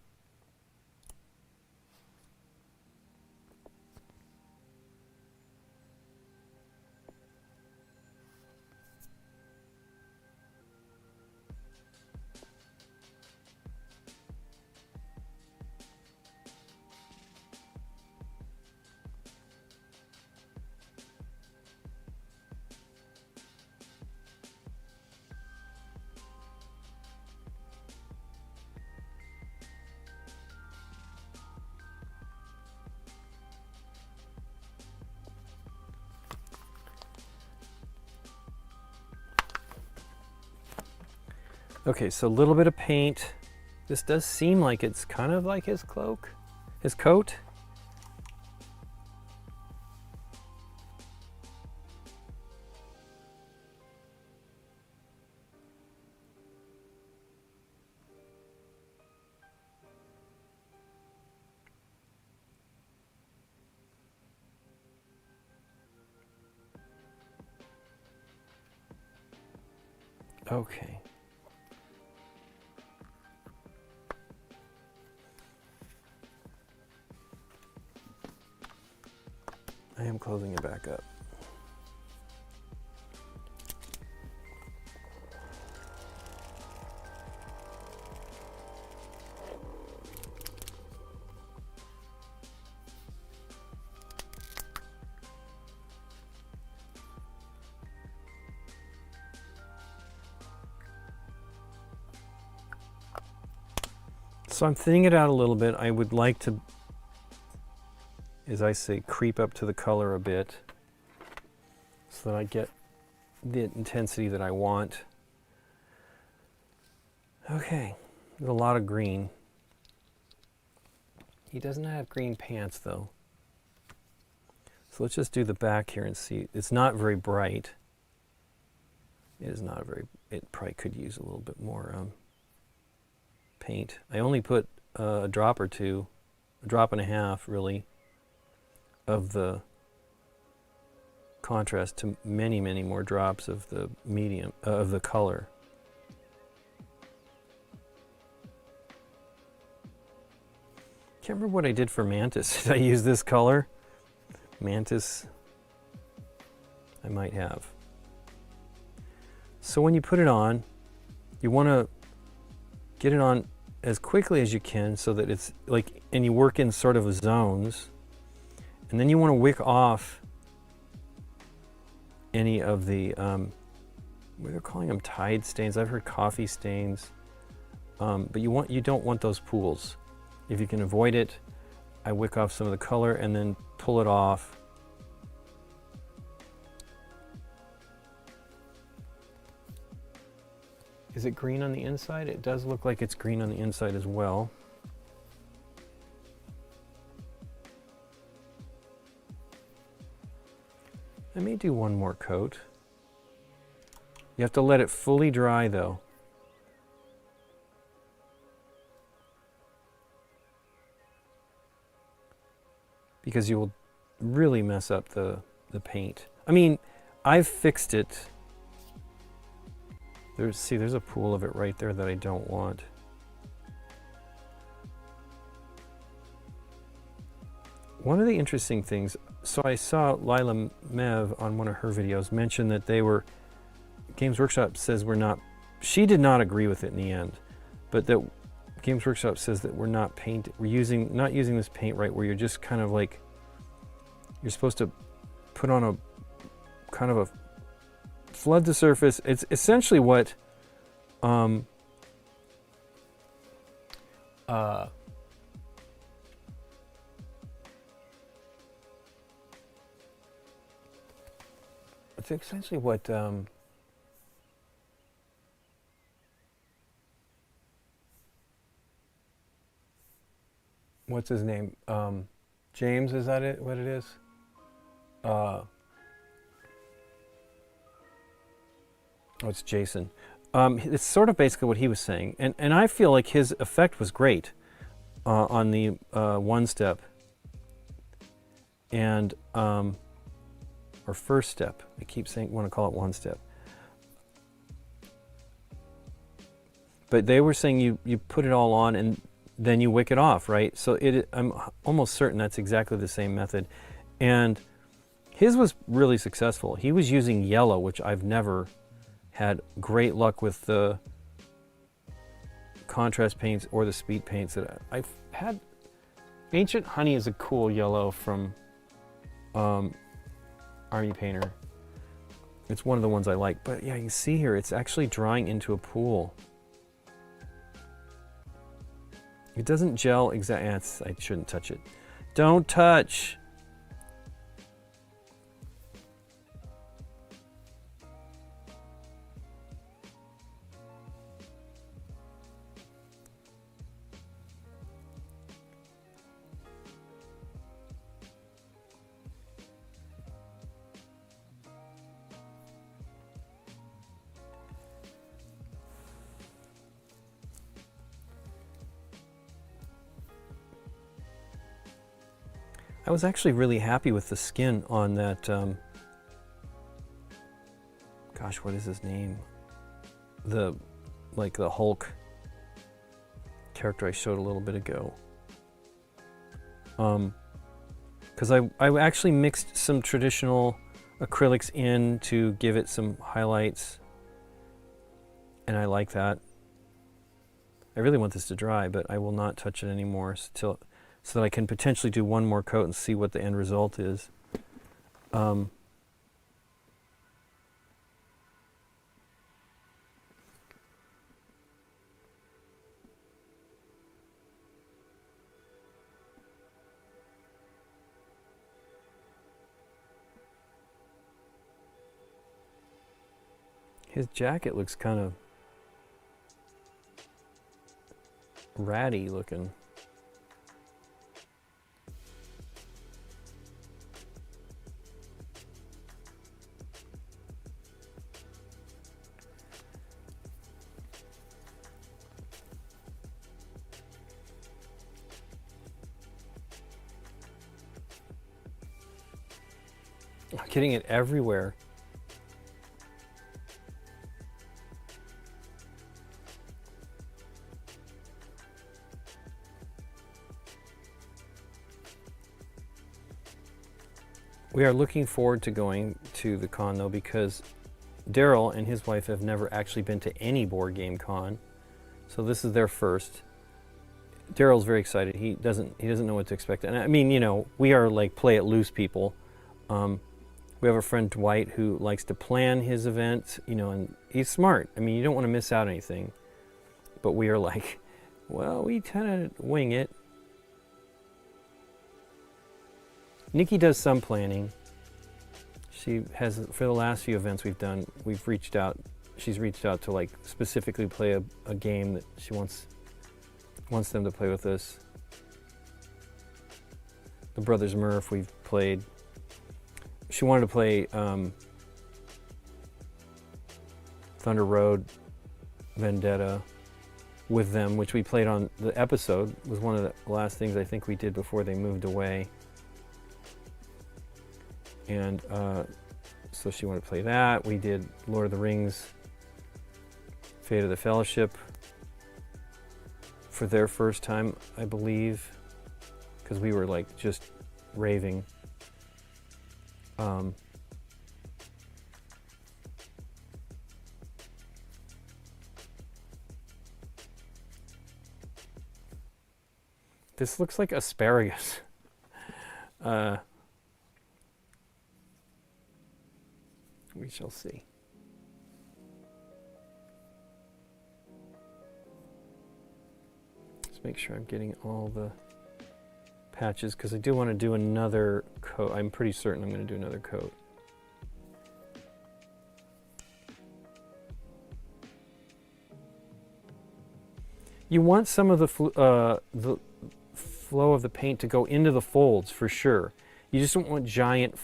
Okay, so a little bit of paint. This does seem like it's kind of like his cloak, his coat. Okay. I am closing it back up. So I'm thinning it out a little bit. I would like to, as I say, creep up to the color a bit so that I get the intensity that I want. Okay, there's a lot of green. He doesn't have green pants though. So let's just do the back here and see. It's not very bright. It is not very, it probably could use a little bit more paint. I only put a drop or two, a drop and a half really, of the contrast to many, many more drops of the medium, of the color. Can't remember what I did for Mantis. Did I use this color? Mantis, I might have. So when you put it on, you want to get it on as quickly as you can so that it's like, and you work in sort of zones, and then you want to wick off any of the, what they're calling them, tide stains. I've heard coffee stains, but you don't want those pools. If you can avoid it, I wick off some of the color and then pull it off. Is it green on the inside? It does look like it's green on the inside as well. I may do one more coat. You have to let it fully dry though. Because you will really mess up the paint. I mean, I've fixed it. There's a pool of it right there that I don't want. One of the interesting things, so I saw Lila Mev on one of her videos mention that Games Workshop says we're not, she did not agree with it in the end, but that Games Workshop says that we're not not using this paint right, where you're just kind of like, you're supposed to put on a kind of a flood the surface. It's essentially what it's essentially what what's his name? James, is that it? What it is? Oh, it's Jason. It's sort of basically what he was saying, and I feel like his effect was great on the one step and or first step. I keep saying want to call it one step, but they were saying you put it all on and then you wick it off, right? So I'm almost certain that's exactly the same method, and his was really successful. He was using yellow, which I've never had great luck with the contrast paints or the speed paints that I've had. Ancient Honey is a cool yellow from Army Painter. It's one of the ones I like, but yeah, you can see here, it's actually drying into a pool. It doesn't gel exactly. I shouldn't touch it. Don't touch. I was actually really happy with the skin on that, gosh, what is his name? The Hulk character I showed a little bit ago. Because I actually mixed some traditional acrylics in to give it some highlights, and I like that. I really want this to dry, but I will not touch it anymore so that I can potentially do one more coat and see what the end result is. His jacket looks kind of ratty looking. I'm getting it everywhere. We are looking forward to going to the con though, because Daryl and his wife have never actually been to any board game con, so this is their first. Daryl's very excited. He doesn't know what to expect, and I mean, you know, we are like play it loose people. We have a friend Dwight who likes to plan his events, you know, and he's smart. I mean, you don't want to miss out on anything, but we are like, well, we kind of wing it. Nikki does some planning. She has, for the last few events we've done, she's reached out to like specifically play a game that she wants them to play with us. The Brothers Murph we've played. She wanted to play Thunder Road Vendetta with them, which we played on the episode. It was one of the last things I think we did before they moved away. And so she wanted to play that. We did Lord of the Rings, Fate of the Fellowship for their first time, I believe, because we were like just raving. This looks like asparagus. We shall see. Let's make sure I'm getting all the patches, because I do want to do another coat. I'm pretty certain I'm going to do another coat. You want some of the flow of the paint to go into the folds for sure. You just don't want giant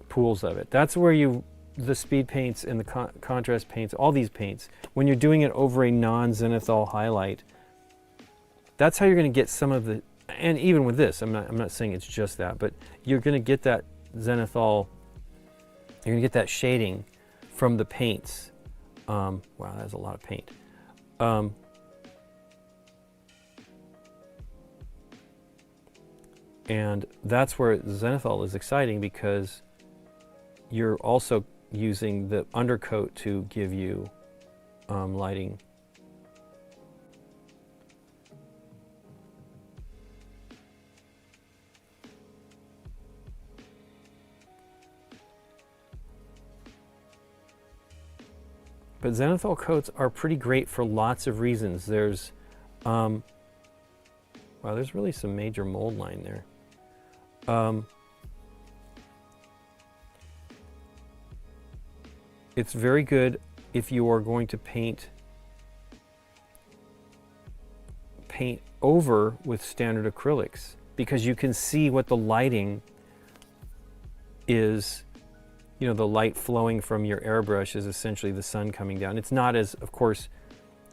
pools of it. That's where the speed paints and the contrast paints, all these paints, when you're doing it over a non-zenithal highlight, that's how you're going to get some of the, and even with this, I'm not saying it's just that, but you're going to get that zenithal, you're going to get that shading from the paints. Wow, that's a lot of paint. And that's where zenithal is exciting, because you're also using the undercoat to give you lighting. But zenithal coats are pretty great for lots of reasons. There's, wow, there's really some major mold line there. It's very good if you are going to paint over with standard acrylics, because you can see what the lighting is. You know, the light flowing from your airbrush is essentially the sun coming down. It's not as, of course,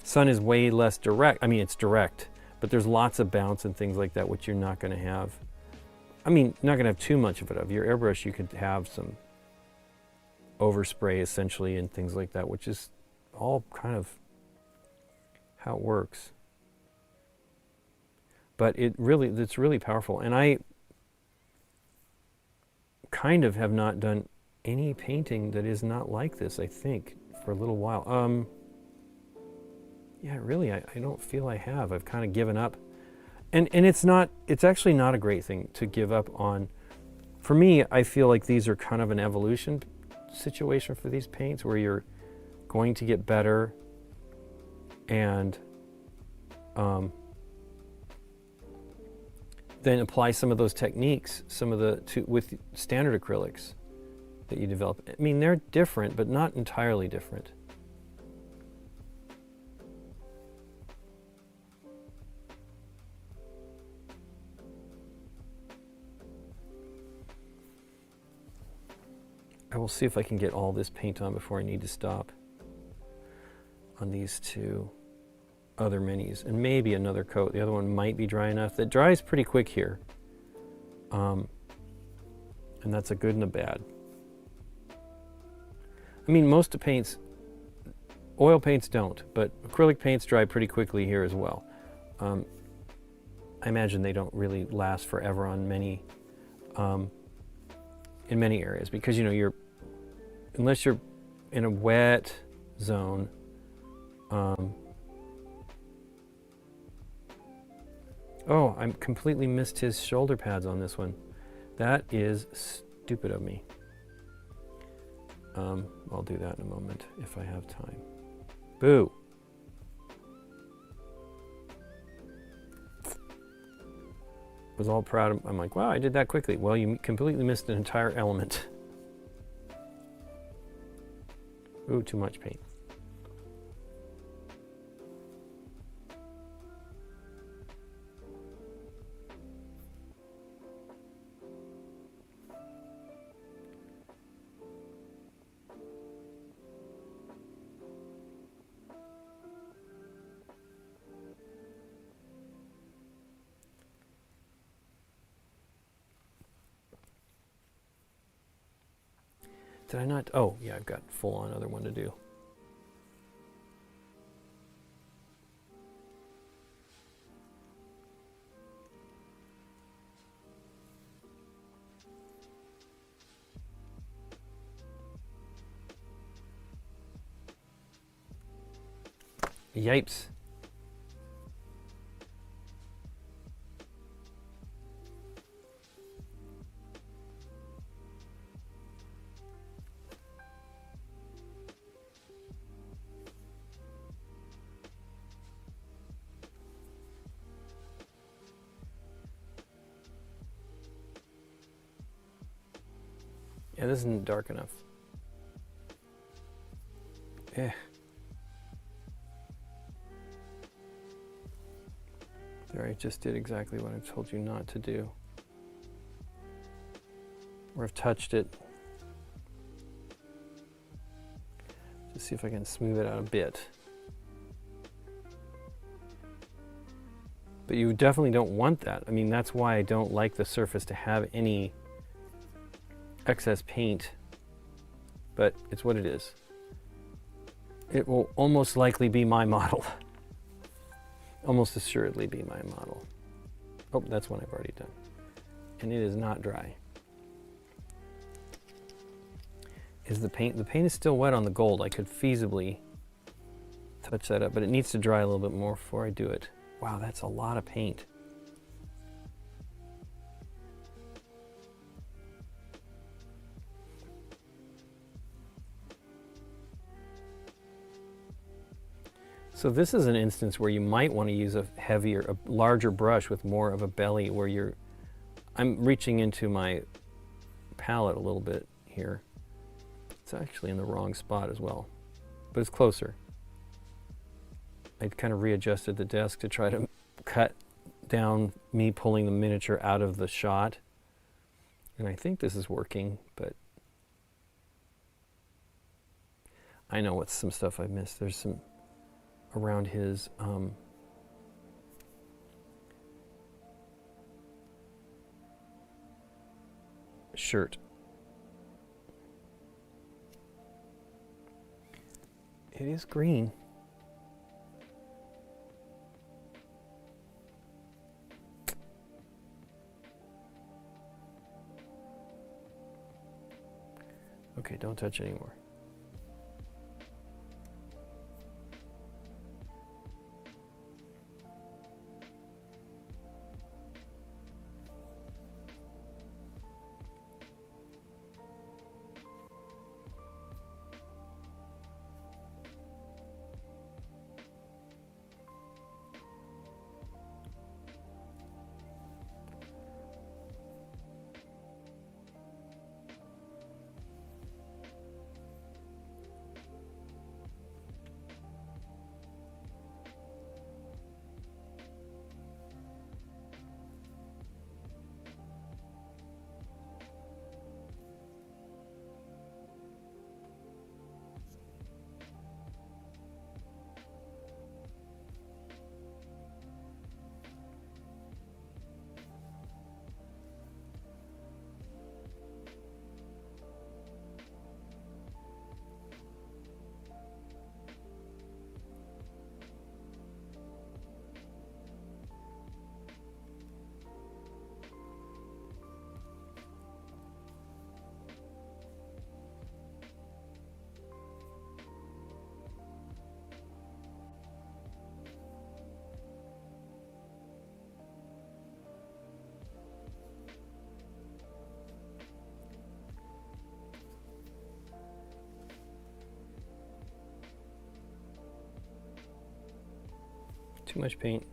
sun is way less direct. I mean, it's direct, but there's lots of bounce and things like that, which you're not going to have. I mean, not going to have too much of it. Of your airbrush, you could have some overspray essentially and things like that, which is all kind of how it works. But it's really powerful. And I kind of have not done any painting that is not like this, I think, for a little while. Yeah, really, I don't feel I have. I've kind of given up. And it's actually not a great thing to give up on. For me, I feel like these are kind of an evolution situation for these paints, where you're going to get better and then apply some of those techniques, with standard acrylics that you develop. I mean, they're different, but not entirely different. I will see if I can get all this paint on before I need to stop on these two other minis, and maybe another coat. The other one might be dry enough. That dries pretty quick here. And that's a good and a bad. I mean, most of paints, oil paints don't, but acrylic paints dry pretty quickly here as well. I imagine they don't really last forever on many, in many areas, because, you know, unless you're in a wet zone, oh, I completely missed his shoulder pads on this one. That is stupid of me. I'll do that in a moment if I have time. Boo. Was all proud of, I'm like, wow, I did that quickly. Well, you completely missed an entire element. Ooh, too much paint. Did I not? Oh, yeah, I've got full-on other one to do. Yipes. Yeah, this isn't dark enough. Eh. There, I just did exactly what I told you not to do. Or I've touched it. Just see if I can smooth it out a bit. But you definitely don't want that. I mean, that's why I don't like the surface to have any excess paint. But it's what it is. It will almost likely be my model. Almost assuredly be my model. Oh, that's one I've already done. And it is not dry. Is the paint is still wet on the gold. I could feasibly touch that up, but it needs to dry a little bit more before I do it. Wow, that's a lot of paint. So this is an instance where you might want to use a larger brush with more of a belly where I'm reaching into my palette a little bit here. It's actually in the wrong spot as well, but it's closer. I kind of readjusted the desk to try to cut down me pulling the miniature out of the shot. And I think this is working, but I know what's some stuff I missed. There's some around his shirt. It is green. Okay, don't touch anymore. Too much paint.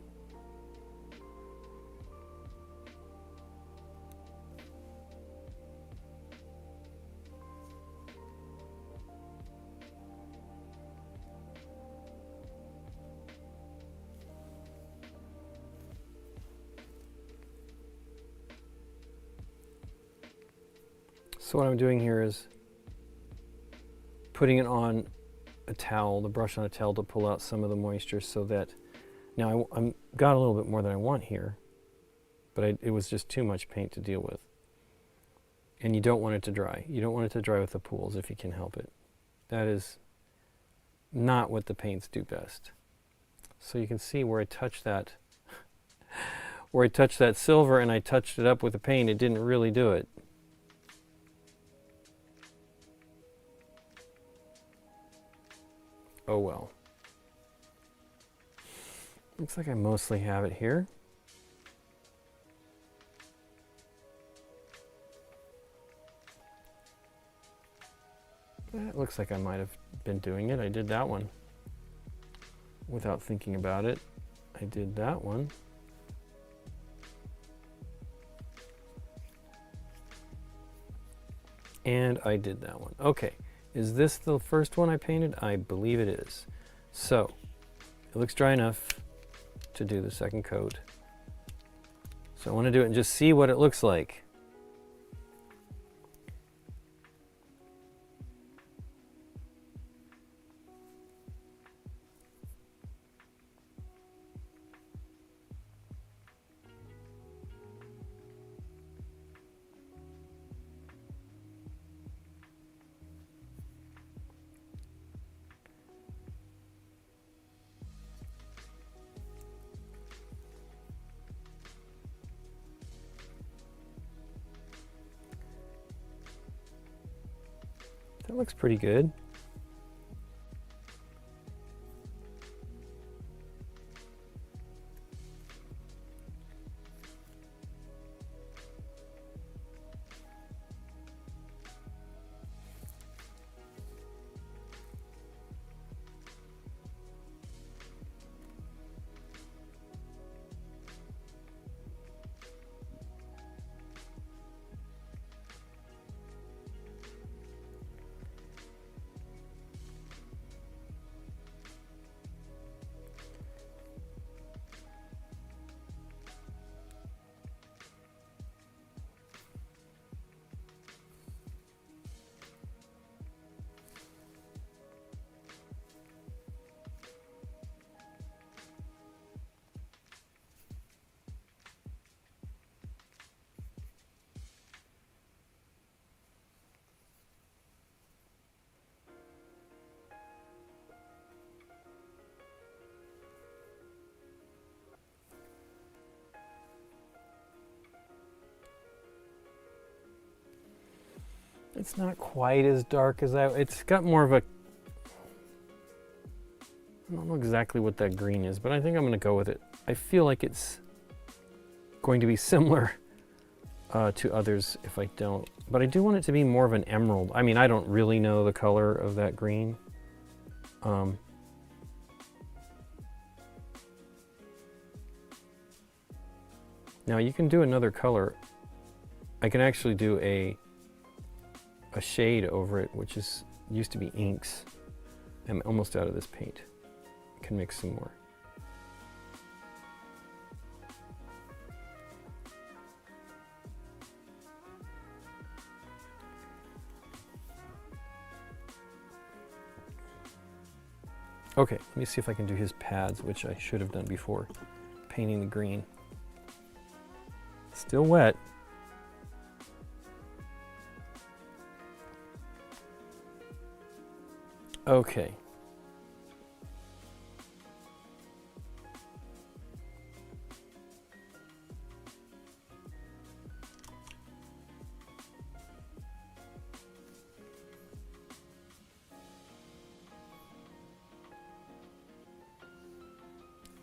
So what I'm doing here is putting it on a towel, the brush on a towel to pull out some of the moisture so that now I'm got a little bit more than I want here, but it was just too much paint to deal with. And you don't want it to dry. You don't want it to dry with the pools if you can help it. That is not what the paints do best. So you can see where I touched that, where I touched that silver and I touched it up with the paint, it didn't really do it. Oh well. Looks like I mostly have it here. It looks like I might have been doing it. I did that one without thinking about it. I did that one. And I did that one. Okay, is this the first one I painted? I believe it is. So, it looks dry enough to do the second coat. So I want to do it and just see what it looks like. That looks pretty good. It's not quite as dark as that. It's got more of a, I don't know exactly what that green is, but I think I'm going to go with it. I feel like it's going to be similar to others if I don't. But I do want it to be more of an emerald. I mean, I don't really know the color of that green. Now you can do another color. I can actually do a shade over it, which is used to be inks. I'm almost out of this paint. I can mix some more. Okay, let me see if I can do his pads, which I should have done before painting the green. Still wet. Okay.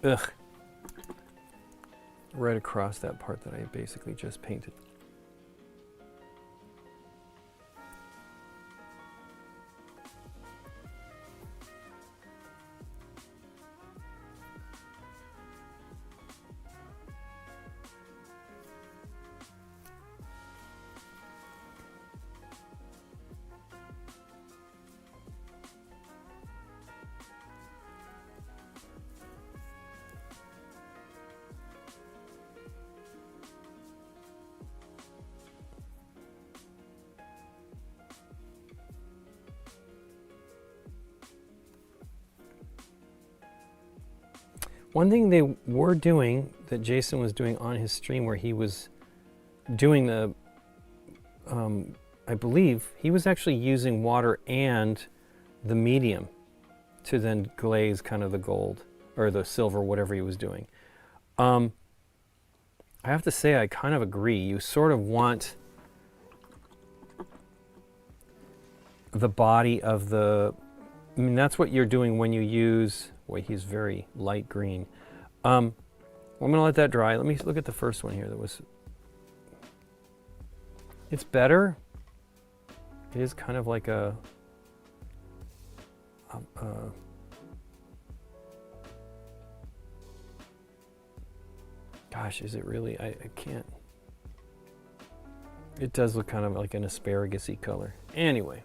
Ugh. Right across that part that I basically just painted. One thing they were doing, that Jason was doing on his stream, where he was doing the, I believe, he was actually using water and the medium to then glaze kind of the gold, or the silver, whatever he was doing. I have to say, I kind of agree. You sort of want the body of the, I mean, that's what you're doing when you use, boy, he's very light green. I'm going to let that dry. Let me look at the first one here that was, it's better. It is kind of like a gosh, is it really? I can't. It does look kind of like an asparagus-y color. Anyway.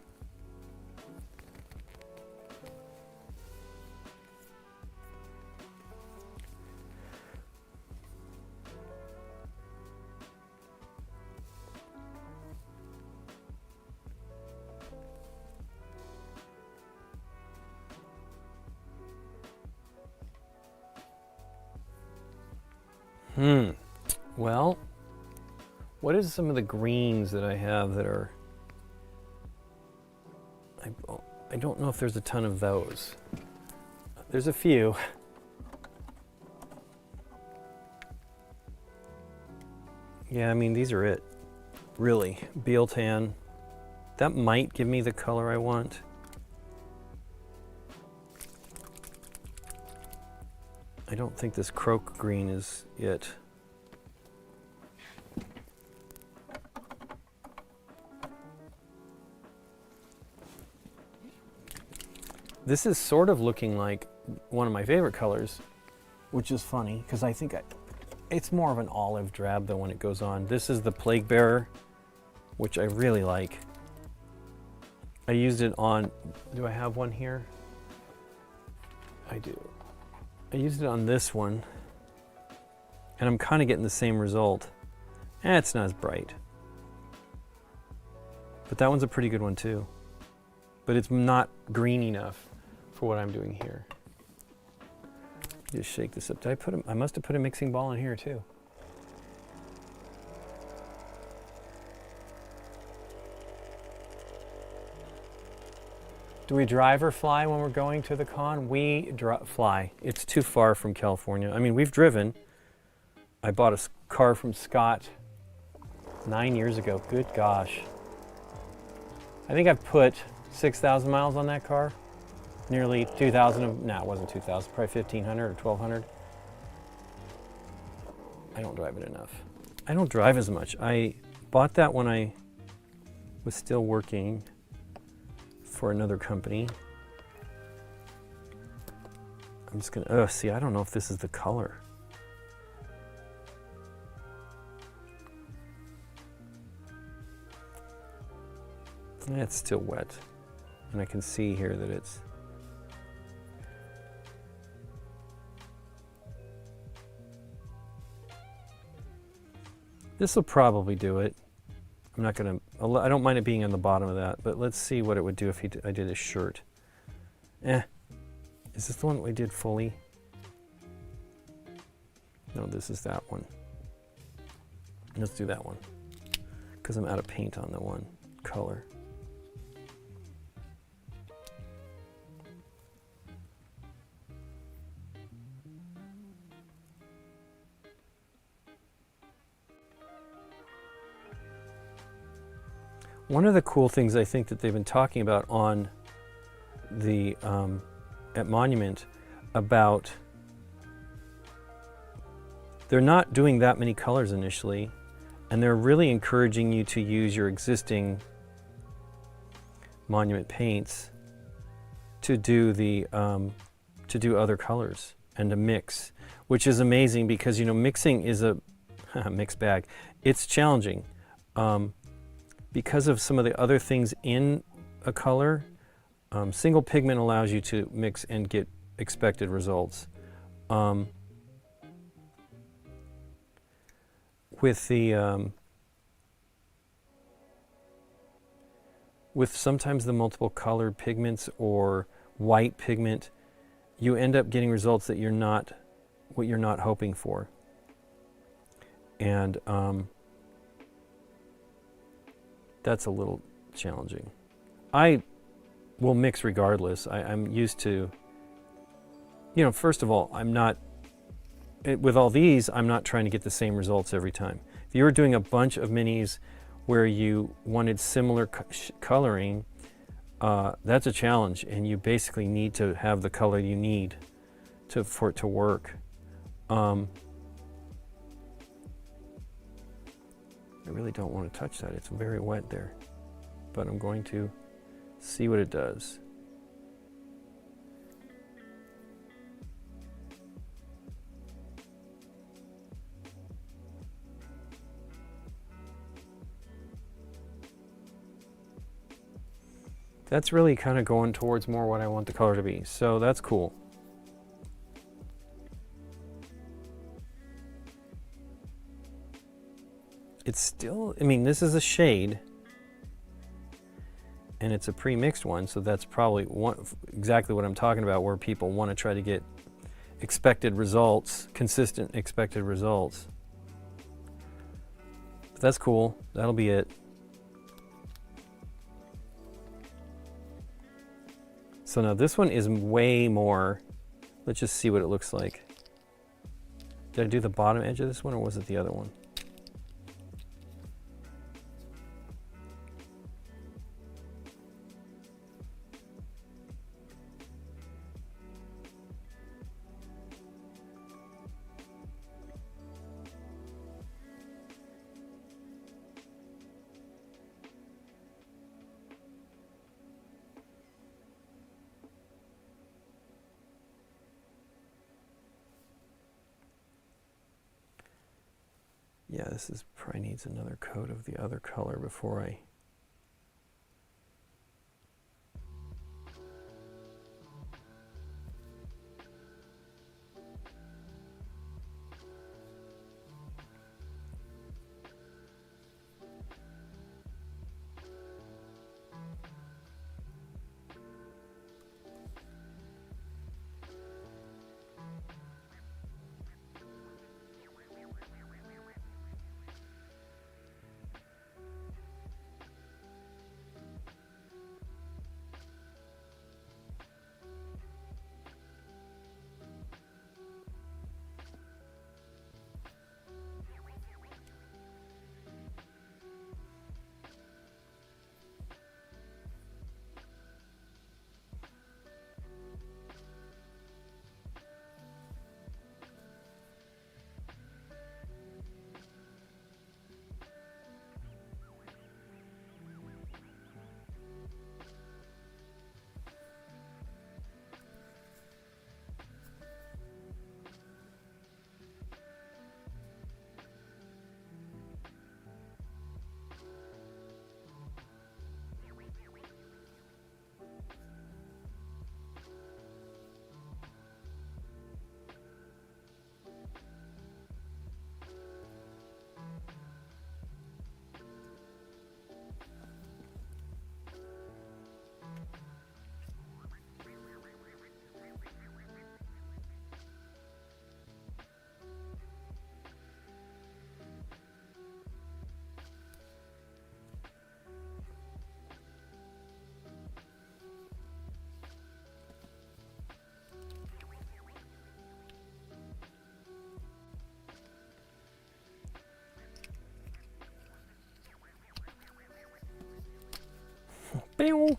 Well, what is some of the greens that I have that are... I don't know if there's a ton of those. There's a few. Yeah, I mean, these are it. Really. Beal tan. That might give me the color I want. I don't think this croak green is it. This is sort of looking like one of my favorite colors, which is funny because I think it's more of an olive drab than when it goes on. This is the Plague Bearer, which I really like. I used it on, do I have one here? I do. I used it on this one, and I'm kind of getting the same result. It's not as bright. But that one's a pretty good one too. But it's not green enough for what I'm doing here. Just shake this up. I must have put a mixing ball in here too. Do we drive or fly when we're going to the con? We fly. It's too far from California. I mean, we've driven. I bought a car from Scott 9 years ago. Good gosh. I think I've put 6,000 miles on that car. Nearly 2,000, no, it wasn't 2,000, probably 1,500 or 1,200. I don't drive it enough. I don't drive as much. I bought that when I was still working for another company. I'm just gonna, see, I don't know if this is the color. It's still wet. And I can see here that it's... This will probably do it. I'm not gonna, I don't mind it being on the bottom of that, but let's see what it would do if I did his shirt. Is this the one we did fully? No, this is that one. Let's do that one, because I'm out of paint on the one color. One of the cool things I think that they've been talking about on the at Monument about they're not doing that many colors initially, and they're really encouraging you to use your existing Monument paints to do the to do other colors and to mix, which is amazing because, you know, mixing is a mixed bag. It's challenging. Because of some of the other things in a color, single pigment allows you to mix and get expected results. With the with sometimes the multiple colored pigments or white pigment, you end up getting results that you're not what you're not hoping for. And that's a little challenging. I will mix regardless. I'm used to, you know, first of all, with all these, I'm not trying to get the same results every time. If you were doing a bunch of minis where you wanted similar coloring, that's a challenge, and you basically need to have the color you need for it to work. I really don't want to touch that. It's very wet there, but I'm going to see what it does. That's really kind of going towards more what I want the color to be. So that's cool. It's still, I mean, this is a shade and it's a pre-mixed one, so that's probably exactly what I'm talking about, where people want to try to get expected results, consistent expected results. But that's cool. That'll be it. So now this one is way more. Let's just see what it looks like. Did I do the bottom edge of this one, or was it the other one? Yeah, this is probably needs another coat of the other color before I... Pew!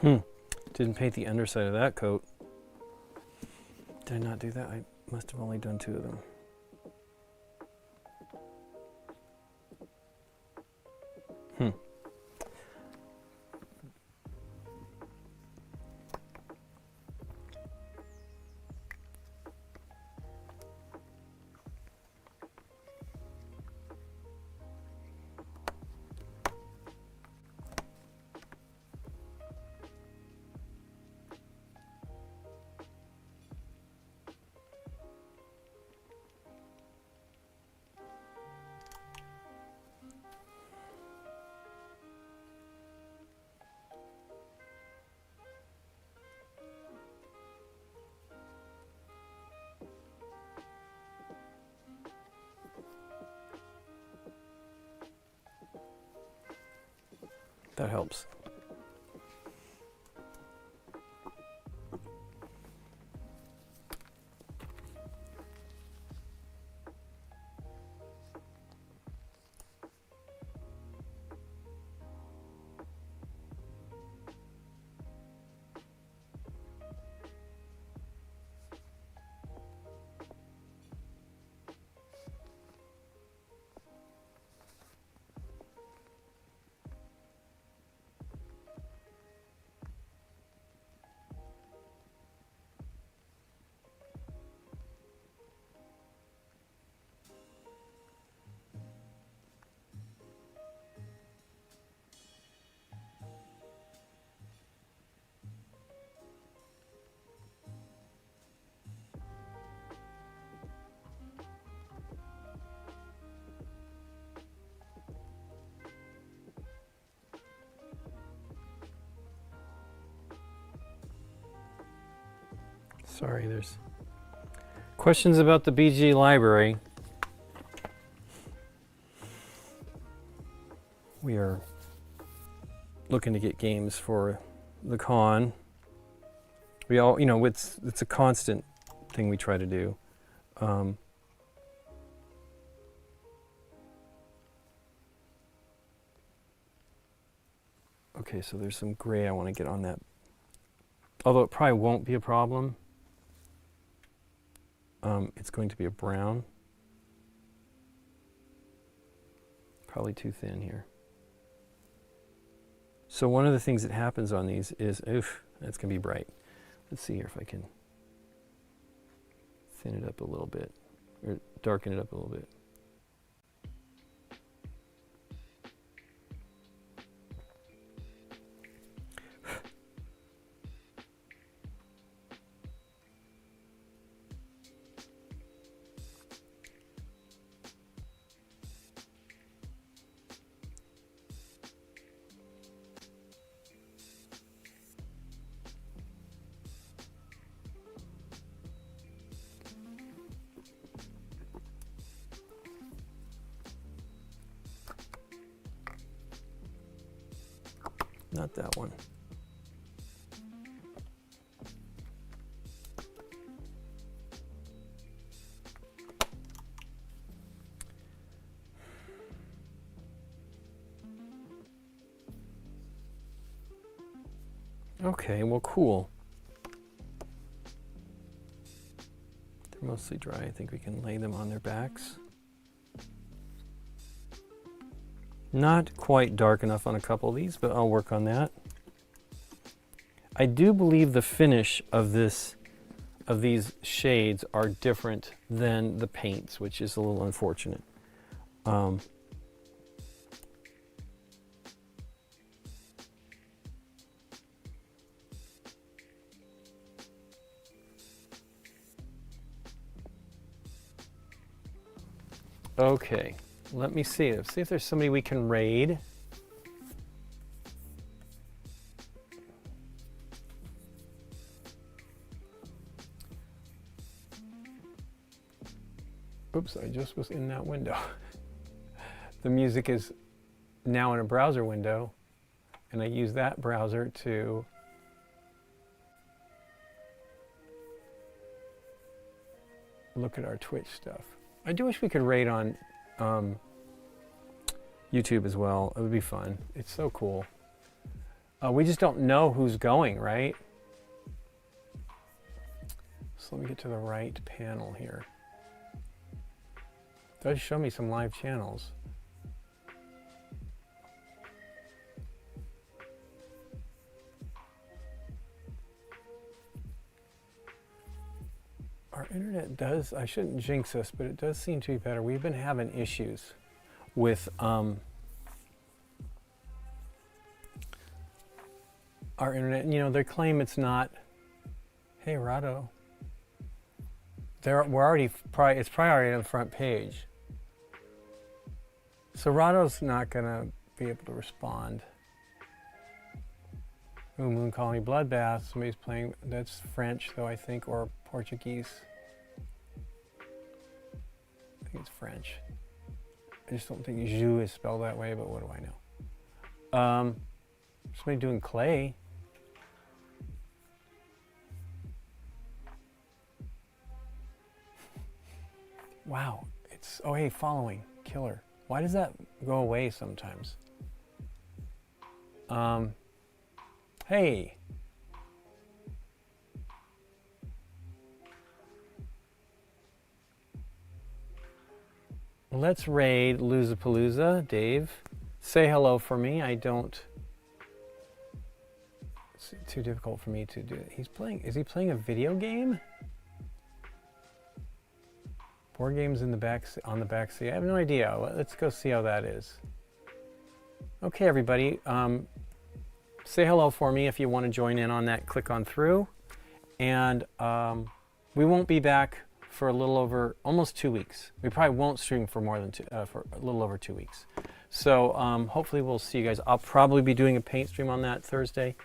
Didn't paint the underside of that coat. Did I not do that? I must have only done 2 of them. That helps. Sorry, there's questions about the BG library. We are looking to get games for the con. We all, you know, it's a constant thing we try to do. Okay, so there's some gray I want to get on that. Although it probably won't be a problem. It's going to be a brown. Probably too thin here. So one of the things that happens on these is, oof, that's going to be bright. Let's see here if I can thin it up a little bit, or darken it up a little bit. Not that one. Okay, well, cool. They're mostly dry. I think we can lay them on their backs. Not quite dark enough on a couple of these, but I'll work on that. I do believe the finish of these shades are different than the paints, which is a little unfortunate. Okay. Let me see. Let's see if there's somebody we can raid. Oops, I just was in that window. The music is now in a browser window, and I use that browser to look at our Twitch stuff. I do wish we could raid on YouTube as well. It would be fun. It's so cool. We just don't know who's going, right? So let me get to the right panel here. It does show me some live channels. Our internet does, I shouldn't jinx us, but it does seem to be better. We've been having issues with our internet. You know, they claim it's not. Hey, Rado. We're already, it's probably already on the front page. So Rado's not going to be able to respond. Ooh, Moon Colony Bloodbath. Somebody's playing, that's French though, I think, or Portuguese. I think it's French. I just don't think jus is spelled that way, but what do I know? Somebody doing clay. Wow, it's, oh hey, following, killer. Why does that go away sometimes? Hey. Let's raid Losapalooza, Dave. Say hello for me. I don't. It's too difficult for me to do it. He's playing. Is he playing a video game? Board games in the back, on the back seat. I have no idea. Let's go see how that is. Okay, everybody. Say hello for me if you want to join in on that. Click on through, and we won't be back for a little over, almost 2 weeks. We probably won't stream for more than for a little over 2 weeks. So hopefully we'll see you guys. I'll probably be doing a paint stream on that Thursday.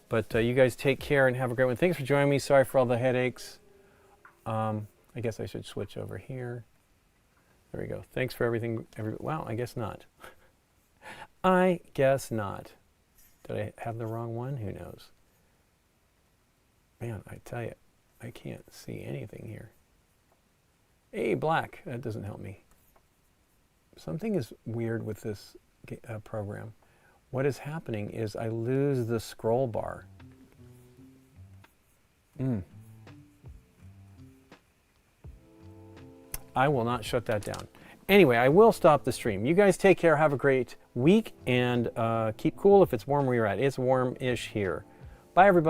But you guys take care and have a great one. Thanks for joining me. Sorry for all the headaches. I guess I should switch over here. There we go. Thanks for everything. Wow, I guess not. I guess not. Did I have the wrong one? Who knows? Man, I tell you, I can't see anything here. Hey, black. That doesn't help me. Something is weird with this program. What is happening is I lose the scroll bar. I will not shut that down. Anyway, I will stop the stream. You guys take care. Have a great week, and keep cool if it's warm where you're at. It's warm-ish here. Bye, everybody.